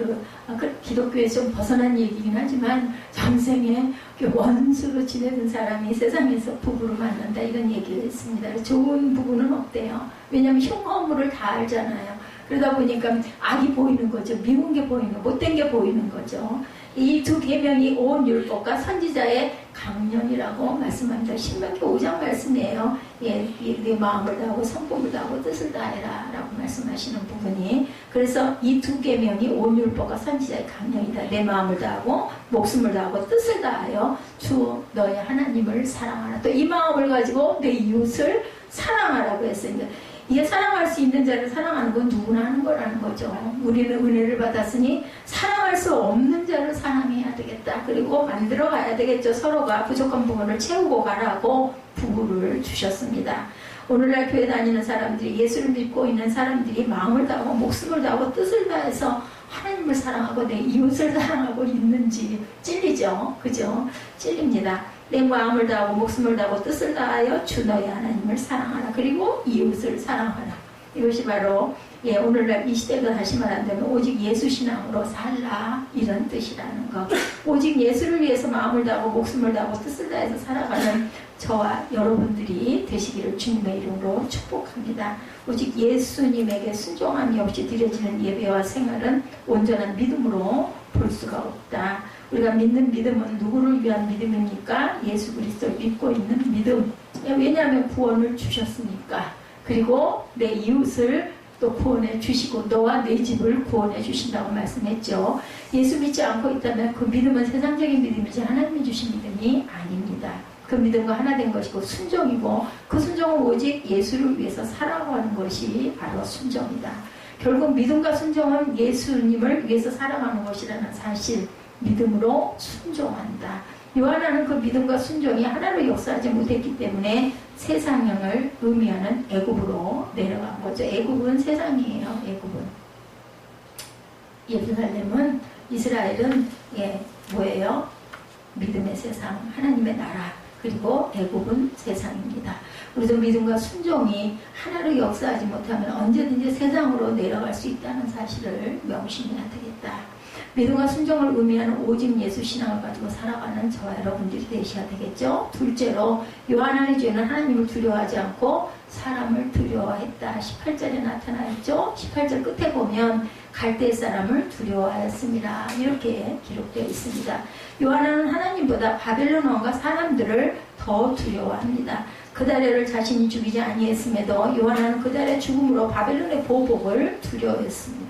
기독교에서 좀 벗어난 얘기긴 하지만 전생에 원수로 지내던 사람이 세상에서 부부로 만난다 이런 얘기를 했습니다. 좋은 부부는 없대요. 왜냐하면 흉허물을 다 알잖아요. 그러다 보니까 악이 보이는 거죠. 미운 게 보이는 거, 못된 게 보이는 거죠. 이 두 계명이 온 율법과 선지자의 강령이라고 말씀합니다. 신명기 5장 말씀이에요. 예, 네 마음을 다하고 성품을 다하고 뜻을 다해라 라고 말씀하시는 부분이. 그래서 이 두 계명이 온 율법과 선지자의 강령이다. 내 마음을 다하고 목숨을 다하고 뜻을 다하여 주 너의 하나님을 사랑하라. 또 이 마음을 가지고 내 이웃을 사랑하라고 했습니다. 이게 사랑할 수 있는 자를 사랑하는 건 누구나 하는 거라는 거죠. 우리는 은혜를 받았으니 사랑할 수 없는 자를 사랑해야 되겠다. 그리고 만들어 가야 되겠죠. 서로가 부족한 부분을 채우고 가라고 부부를 주셨습니다. 오늘날 교회 다니는 사람들이, 예수를 믿고 있는 사람들이 마음을 다하고 목숨을 다하고 뜻을 다해서 하나님을 사랑하고 내 이웃을 사랑하고 있는지 찔리죠. 그죠? 찔립니다. 내 마음을 다하고 목숨을 다하고 뜻을 다하여 주 너희 하나님을 사랑하라. 그리고 이웃을 사랑하라. 이것이 바로 오늘날 이 시대가 다시 말한다면 오직 예수 신앙으로 살라, 이런 뜻이라는 것. 오직 예수를 위해서 마음을 다하고 목숨을 다하고 뜻을 다해서 살아가는 저와 여러분들이 되시기를 주님의 이름으로 축복합니다. 오직 예수님에게 순종함이 없이 드려지는 예배와 생활은 온전한 믿음으로 볼 수가 없다. 우리가 믿는 믿음은 누구를 위한 믿음입니까? 예수 그리스도를 믿고 있는 믿음. 왜냐하면 구원을 주셨으니까. 그리고 내 이웃을 또 구원해 주시고 너와 내 집을 구원해 주신다고 말씀했죠. 예수 믿지 않고 있다면 그 믿음은 세상적인 믿음이지 하나님이 주신 믿음이 아닙니다. 그 믿음과 하나 된 것이고 순종이고, 그 순종은 오직 예수를 위해서 살아가는 것이 바로 순종이다. 결국 믿음과 순종은 예수님을 위해서 살아가는 것이라는 사실, 믿음으로 순종한다. 요한은 그 믿음과 순종이 하나로 역사하지 못했기 때문에 세상을 의미하는 애굽으로 내려간 거죠. 애굽은 세상이에요. 애굽은. 예루살렘은, 이스라엘은 뭐예요? 믿음의 세상, 하나님의 나라. 그리고 애굽은 세상입니다. 우리도 믿음과 순종이 하나로 역사하지 못하면 언제든지 세상으로 내려갈 수 있다는 사실을 명심해야 되겠다. 믿음과 순종을 의미하는 오직 예수 신앙을 가지고 살아가는 저와 여러분들이 되셔야 되겠죠. 둘째로 요한의 죄는 하나님을 두려워하지 않고 사람을 두려워했다. 18절에 나타나있죠. 18절 끝에 보면 갈대 사람을 두려워하였습니다. 이렇게 기록되어 있습니다. 요한은 하나님보다 바벨론 왕과 사람들을 더 두려워합니다. 그달레를 자신이 죽이지 아니했음에도 요한은 그달의 죽음으로 바벨론의 보복을 두려워했습니다.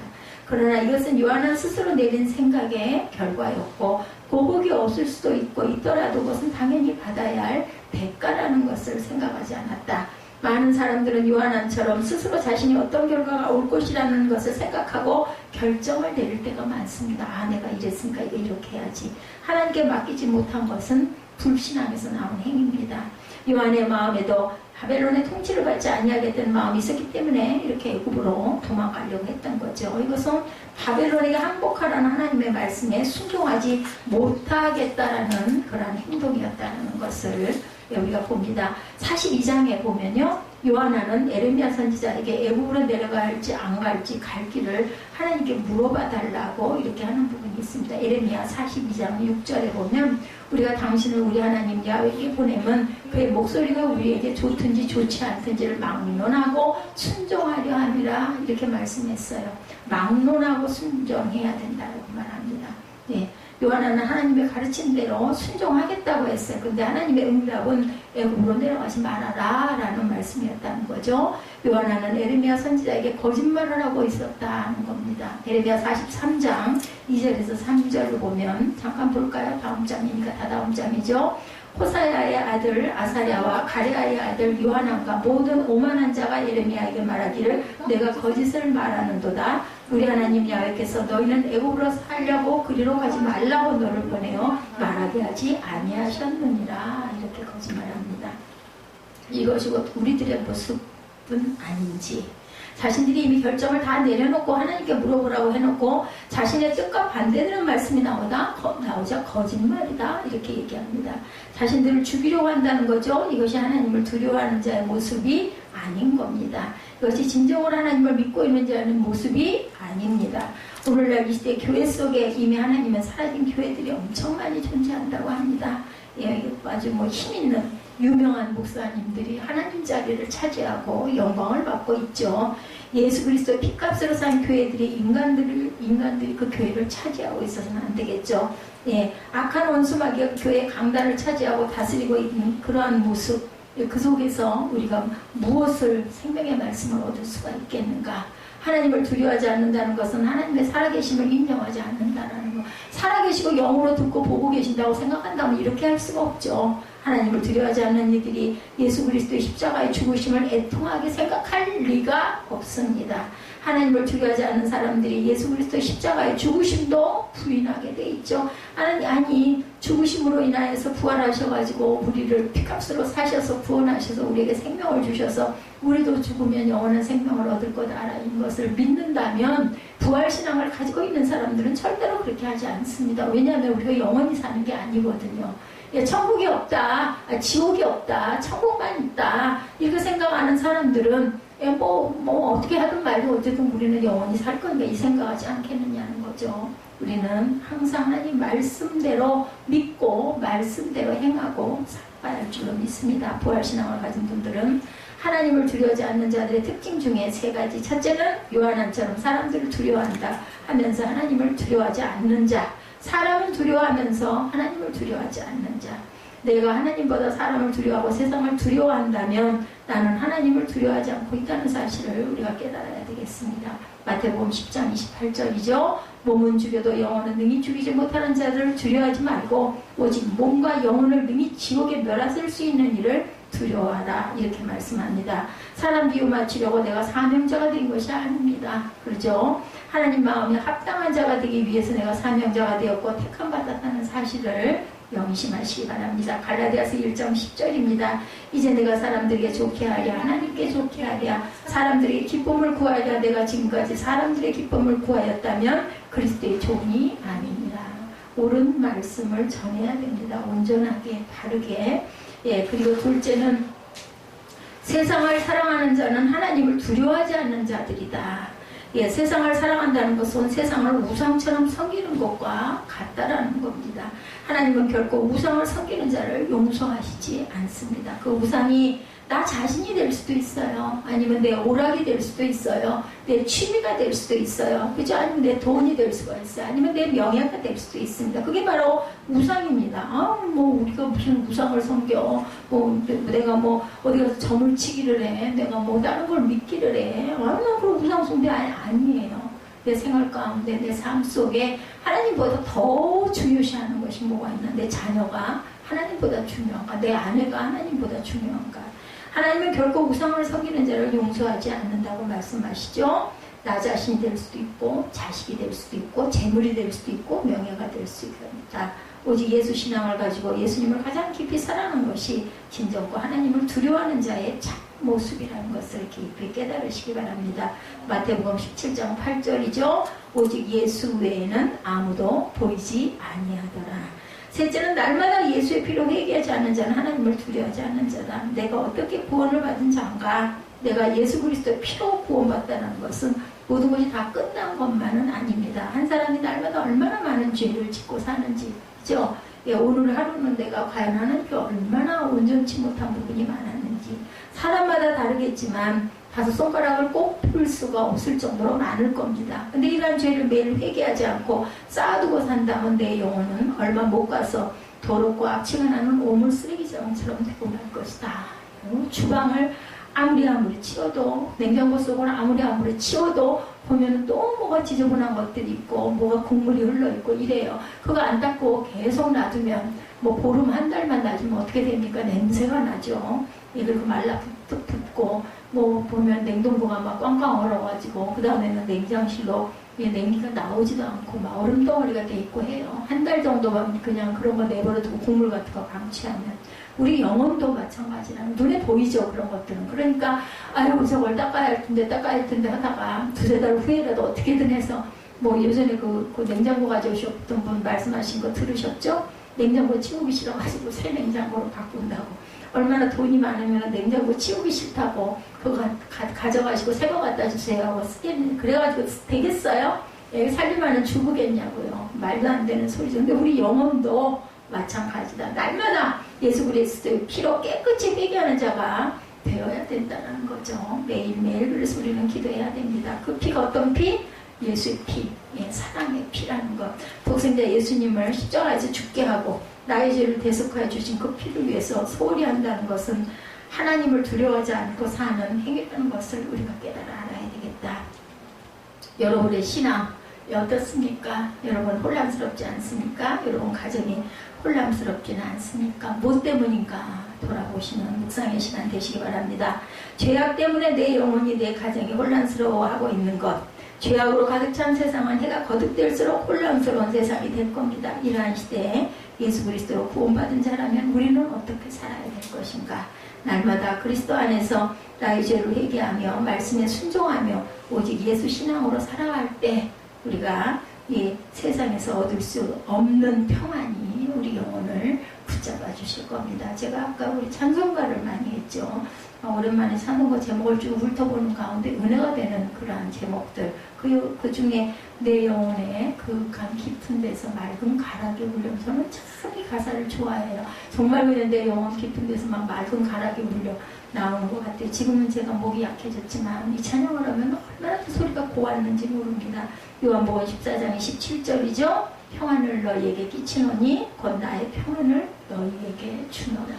그러나 이것은 요한은 스스로 내린 생각의 결과였고, 보복이 없을 수도 있고 있더라도 그것은 당연히 받아야 할 대가라는 것을 생각하지 않았다. 많은 사람들은 요한처럼 스스로 자신이 어떤 결과가 올 것이라는 것을 생각하고 결정을 내릴 때가 많습니다. 아, 내가 이랬으니까 이렇게 해야지. 하나님께 맡기지 못한 것은 불신앙에서 나온 행위입니다. 요한의 마음에도 바벨론의 통치를 받지 아니하겠다는 마음이 있었기 때문에 이렇게 애굽으로 도망가려고 했던 거죠. 이것은 바벨론에게 항복하라는 하나님의 말씀에 순종하지 못하겠다라는 그런 행동이었다는 것을 우리가 봅니다. 42장에 보면요, 요한은 에레미야 선지자에게 애굽으로 내려갈지 안 갈지 갈 길을 하나님께 물어봐 달라고 이렇게 하는 부분이 있습니다. 에레미야 42장 6절에 보면 우리가 당신을 우리 하나님 야훼에게 보내면 그의 목소리가 우리에게 좋든지 좋지 않든지를 막론하고 순종하려 함이라, 이렇게 말씀했어요. 막론하고 순종해야 된다고 말합니다. 네. 요한은 하나님의 가르친 대로 순종하겠다고 했어요. 근데 하나님의 응답은 애굽으로 내려가지 말아라 라는 말씀이었다는 거죠. 요한은 에레미야 선지자에게 거짓말을 하고 있었다는 겁니다. 에레미야 43장 2절에서 3절을 보면 잠깐 볼까요? 다음 장이니까 다 다음 장이죠. 호사야의 아들 아사랴와 가레아의 아들 요하난과 모든 오만한 자가 에레미야에게 말하기를 내가 거짓을 말하는도다. 우리 하나님 야훼께서 너희는 애굽으로 살려고 그리로 가지 말라고 너를 보내어 말하게 하지 아니하셨느니라. 이렇게 거짓말합니다. 이것이 곧 우리들의 모습은 아닌지, 자신들이 이미 결정을 다 내려놓고 하나님께 물어보라고 해놓고 자신의 뜻과 반대되는 말씀이 나오자 거짓말이다 이렇게 얘기합니다. 자신들을 죽이려고 한다는 거죠. 이것이 하나님을 두려워하는 자의 모습이 아닌 겁니다. 이것이 진정으로 하나님을 믿고 있는 자의 모습이 아닙니다. 오늘날 이 시대 교회 속에 이미 하나님은 사라진 교회들이 엄청 많이 존재한다고 합니다. 아주 힘있는 유명한 목사님들이 하나님 자리를 차지하고 영광을 받고 있죠. 예수 그리스도의 피값으로 산 교회들이 인간들이 그 교회를 차지하고 있어서는 안 되겠죠. 악한 원수마귀가 교회의 강단을 차지하고 다스리고 있는 그러한 모습, 그 속에서 우리가 무엇을 생명의 말씀을 얻을 수가 있겠는가? 하나님을 두려워하지 않는다는 것은 하나님의 살아계심을 인정하지 않는다는 것. 살아계시고 영으로 듣고 보고 계신다고 생각한다면 이렇게 할 수가 없죠. 하나님을 두려워하지 않는 이들이 예수 그리스도의 십자가의 죽으심을 애통하게 생각할 리가 없습니다. 하나님을 두려워하지 않는 사람들이 예수 그리스도의 십자가의 죽으심도 부인하게 돼 있죠. 아니 죽으심으로 인하여서 부활하셔가지고 우리를 피값으로 사셔서 구원하셔서 우리에게 생명을 주셔서 우리도 죽으면 영원한 생명을 얻을 거다라는 것을 믿는다면 부활신앙을 가지고 있는 사람들은 절대로 그렇게 하지 않습니다. 왜냐하면 우리가 영원히 사는 게 아니거든요. 천국이 없다, 지옥이 없다, 천국만 있다 이렇게 생각하는 사람들은 어떻게 하든 말든 어쨌든 우리는 영원히 살 건데 이 생각하지 않겠느냐는 거죠. 우리는 항상 하나님 말씀대로 믿고 말씀대로 행하고 살아야 할 줄로 믿습니다. 부활신앙을 가진 분들은 하나님을 두려워하지 않는 자들의 특징 중에 세 가지. 첫째는 요한처럼 사람들을 두려워한다 하면서 하나님을 두려워하지 않는 자. 사람을 두려워하면서 하나님을 두려워하지 않는 자. 내가 하나님보다 사람을 두려워하고 세상을 두려워한다면 나는 하나님을 두려워하지 않고 있다는 사실을 우리가 깨달아야 되겠습니다. 마태복음 10장 28절이죠. 몸은 죽여도 영혼은 능히 죽이지 못하는 자들을 두려워하지 말고 오직 몸과 영혼을 능히 지옥에 멸하실 수 있는 일을 두려워하라 이렇게 말씀합니다. 사람 비유 맞추려고 내가 사명자가 된 것이 아닙니다. 그렇죠? 하나님 마음에 합당한 자가 되기 위해서 내가 사명자가 되었고 택함 받았다는 사실을 명심하시기 바랍니다. 갈라디아서 1장 10절입니다. 이제 내가 사람들에게 좋게 하랴 하나님께 좋게 하랴 사람들에게 기쁨을 구하랴 내가 지금까지 사람들의 기쁨을 구하였다면 그리스도의 종이 아닙니다. 옳은 말씀을 전해야 됩니다. 온전하게 바르게. 그리고 둘째는 세상을 사랑하는 자는 하나님을 두려워하지 않는 자들이다. 세상을 사랑한다는 것은 세상을 우상처럼 섬기는 것과 같다라는 겁니다. 하나님은 결코 우상을 섬기는 자를 용서하시지 않습니다. 그 우상이 나 자신이 될 수도 있어요. 아니면 내 오락이 될 수도 있어요. 내 취미가 될 수도 있어요. 그죠? 아니면 내 돈이 될 수가 있어요. 아니면 내 명예가 될 수도 있습니다. 그게 바로 우상입니다. 우리가 무슨 우상을 섬겨. 내가 어디 가서 점을 치기를 해. 내가 다른 걸 믿기를 해. 난 그런 우상 숭배 아니에요. 내 생활 가운데 내 삶 속에 하나님보다 더 중요시하는 것이 뭐가 있나? 내 자녀가 하나님보다 중요한가? 내 아내가 하나님보다 중요한가? 하나님은 결코 우상을 섬기는 자를 용서하지 않는다고 말씀하시죠. 나 자신이 될 수도 있고 자식이 될 수도 있고 재물이 될 수도 있고 명예가 될 수 있습니다. 오직 예수 신앙을 가지고 예수님을 가장 깊이 사랑하는 것이 진정과 하나님을 두려워하는 자의 참 모습이라는 것을 깊이 깨달으시기 바랍니다. 마태복음 17장 8절이죠. 오직 예수 외에는 아무도 보이지 아니하더라. 셋째는 날마다 예수의 피로 회개하지 않는 자는 하나님을 두려워하지 않는 자다. 내가 어떻게 구원을 받은 자인가? 내가 예수 그리스도의 피로 구원받다는 것은 모든 것이 다 끝난 것만은 아닙니다. 한 사람이 날마다 얼마나 많은 죄를 짓고 사는지, 그죠? 오늘 하루는 내가 과연 하나님께 얼마나 온전치 못한 부분이 많았는지 사람마다 다르겠지만 5손가락을 꼭 풀 수가 없을 정도로 많을 겁니다. 근데 이러한 죄를 매일 회개하지 않고 쌓아두고 산다면 내 영혼은 얼마 못 가서 더럽고 악취가 나는 오물 쓰레기장처럼 되고 말 것이다. 주방을 아무리 치워도 냉장고 속을 아무리 치워도 보면 또 뭐가 지저분한 것들이 있고 뭐가 국물이 흘러있고 이래요. 그거 안 닦고 계속 놔두면 보름 한 달만 놔두면 어떻게 됩니까? 냄새가 나죠. 그리고 말라붙고 보면 냉동고가 막 꽝꽝 얼어가지고 그 다음에는 냉장실로 냉기가 나오지도 않고 막 얼음덩어리가 돼 있고 해요. 한 달 정도만 그냥 그런 거 내버려두고 국물 같은 거 방치하면 우리 영혼도 마찬가지라 눈에 보이죠. 그런 것들은. 그러니까 저걸 닦아야 할 텐데 하다가 2-3달 후에라도 어떻게든 해서 예전에 그 냉장고 가져오셨던 분 말씀하신 거 들으셨죠? 냉장고 치우기 싫어가지고 새 냉장고로 바꾼다고. 얼마나 돈이 많으면 냉장고 치우기 싫다고 그거 가져가시고 새 거 갖다 주세요. 그래가지고 되겠어요? 살림하는 주부겠냐고요. 말도 안 되는 소리죠. 근데 우리 영혼도 마찬가지다. 날마다 예수 그리스도의 피로 깨끗이 회개하는 자가 되어야 된다는 거죠. 매일매일 그래서 우리는 기도해야 됩니다. 그 피가 어떤 피? 예수의 피, 사랑의 피라는 것. 독생자 예수님을 십자가에서 죽게 하고 나의 죄를 대속하여 주신 그 피를 위해서 소홀히 한다는 것은 하나님을 두려워하지 않고 사는 행위라는 것을 우리가 깨달아 알아야 되겠다. 여러분의 신앙, 어떻습니까? 여러분 혼란스럽지 않습니까? 여러분 가정이 혼란스럽지는 않습니까? 뭐 때문인가 돌아보시는 묵상의 시간 되시기 바랍니다. 죄악 때문에 내 영혼이 내 가정이 혼란스러워하고 있는 것, 죄악으로 가득 찬 세상은 해가 거듭될수록 혼란스러운 세상이 될 겁니다. 이러한 시대에 예수 그리스도로 구원받은 자라면 우리는 어떻게 살아야 될 것인가? 날마다 그리스도 안에서 나의 죄를 회개하며 말씀에 순종하며 오직 예수 신앙으로 살아갈 때 우리가 이 세상에서 얻을 수 없는 평안이 우리 영혼을 붙잡아 주실 겁니다. 제가 아까 우리 찬송가를 많이 했죠. 오랜만에 찬송가 제목을 쭉 훑어보는 가운데 은혜가 되는 그러한 제목들, 그 중에 내 영혼의 그 강 깊은 데서 맑은 가락이 울려. 저는 참 이 가사를 좋아해요. 정말 그냥 내 영혼 깊은 데서 막 맑은 가락이 울려 나오는 것 같아요. 지금은 제가 목이 약해졌지만 이 찬양을 하면 얼마나 그 소리가 고왔는지 모릅니다. 요한복음 14장의 17절이죠. 평안을 너희에게 끼치노니 곧 나의 평안을 너희에게 주노라.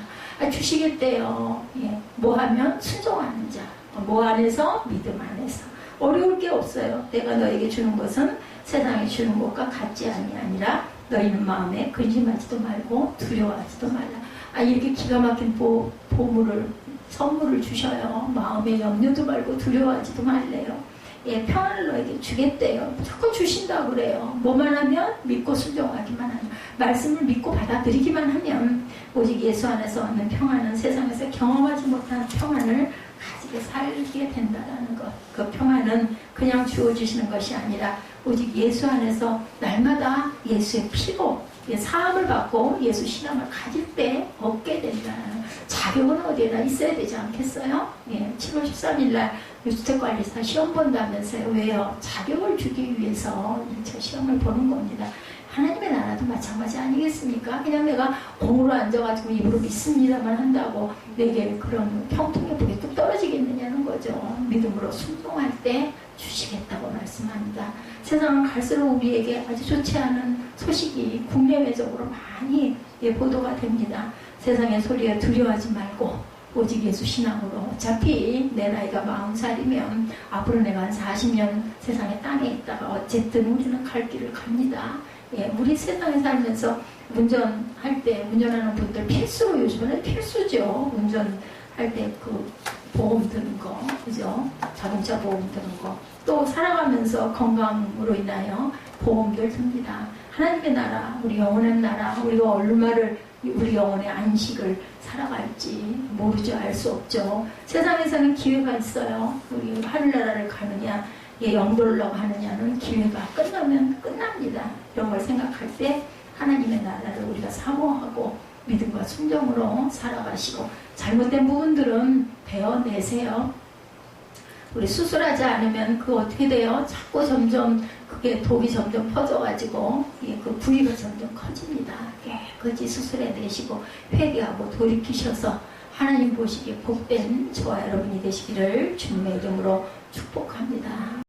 주시겠대요. 예. 뭐 하면 순종하는 자. 뭐 안에서? 믿음 안에서. 어려울 게 없어요. 내가 너에게 주는 것은 세상에 주는 것과 같지 아니라 너희는 마음에 근심하지도 말고 두려워하지도 말라. 이렇게 기가 막힌 선물을 주셔요. 마음에 염려도 말고 두려워하지도 말래요. 예, 평안을 너에게 주겠대요. 무조건 주신다고 그래요. 뭐만 하면 믿고 순종하기만 하면, 말씀을 믿고 받아들이기만 하면 오직 예수 안에서 얻는 평안은 세상에서 경험하지 못한 평안을 가지게 살게 된다는 것. 그 평안은 그냥 주어주시는 것이 아니라 오직 예수 안에서 날마다 예수의 피로 사함을 받고 예수 신앙을 가질 때 얻게 된다는 자격은 어디에다 있어야 되지 않겠어요? 예, 7월 13일 날 주택관리사 시험 본다면서요. 왜요? 자격을 주기 위해서 1차 시험을 보는 겁니다. 하나님의 나라도 마찬가지 아니겠습니까? 그냥 내가 공으로 앉아가지고 입으로 믿습니다만 한다고 내게 그런 평통의 복이 뚝 떨어지겠느냐는 거죠. 믿음으로 순종할 때 주시겠다고 말씀합니다. 세상은 갈수록 우리에게 아주 좋지 않은 소식이 국내외적으로 많이 보도가 됩니다. 세상의 소리에 두려워하지 말고 오직 예수 신앙으로. 어차피 내 나이가 40살이면 앞으로 내가 한 40년 세상의 땅에 있다가 어쨌든 우리는 갈 길을 갑니다. 예, 우리 세상에 살면서 운전할 때 운전하는 분들 필수로, 요즘은 필수죠. 운전할 때 그 보험 드는 거, 그죠? 자동차 보험 드는 거. 또 살아가면서 건강으로 인하여 보험들 듭니다. 하나님의 나라, 우리 영원한 나라, 우리가 얼마를 우리 영혼의 안식을 살아갈지 모르죠. 알 수 없죠. 세상에서는 기회가 있어요. 우리 하늘나라를 가느냐, 영돌로 하느냐는 기회가 끝나면 끝납니다. 이런 걸 생각할 때 하나님의 나라를 우리가 사모하고 믿음과 순종으로 살아가시고, 잘못된 부분들은 배워내세요. 우리 수술하지 않으면 그 어떻게 돼요? 자꾸 점점 그게 독이 점점 퍼져가지고 그 부위가 점점 커집니다. 깨끗이 수술해내시고 회개하고 돌이키셔서 하나님 보시기에 복된 저와 여러분이 되시기를 주님의 이름으로 축복합니다.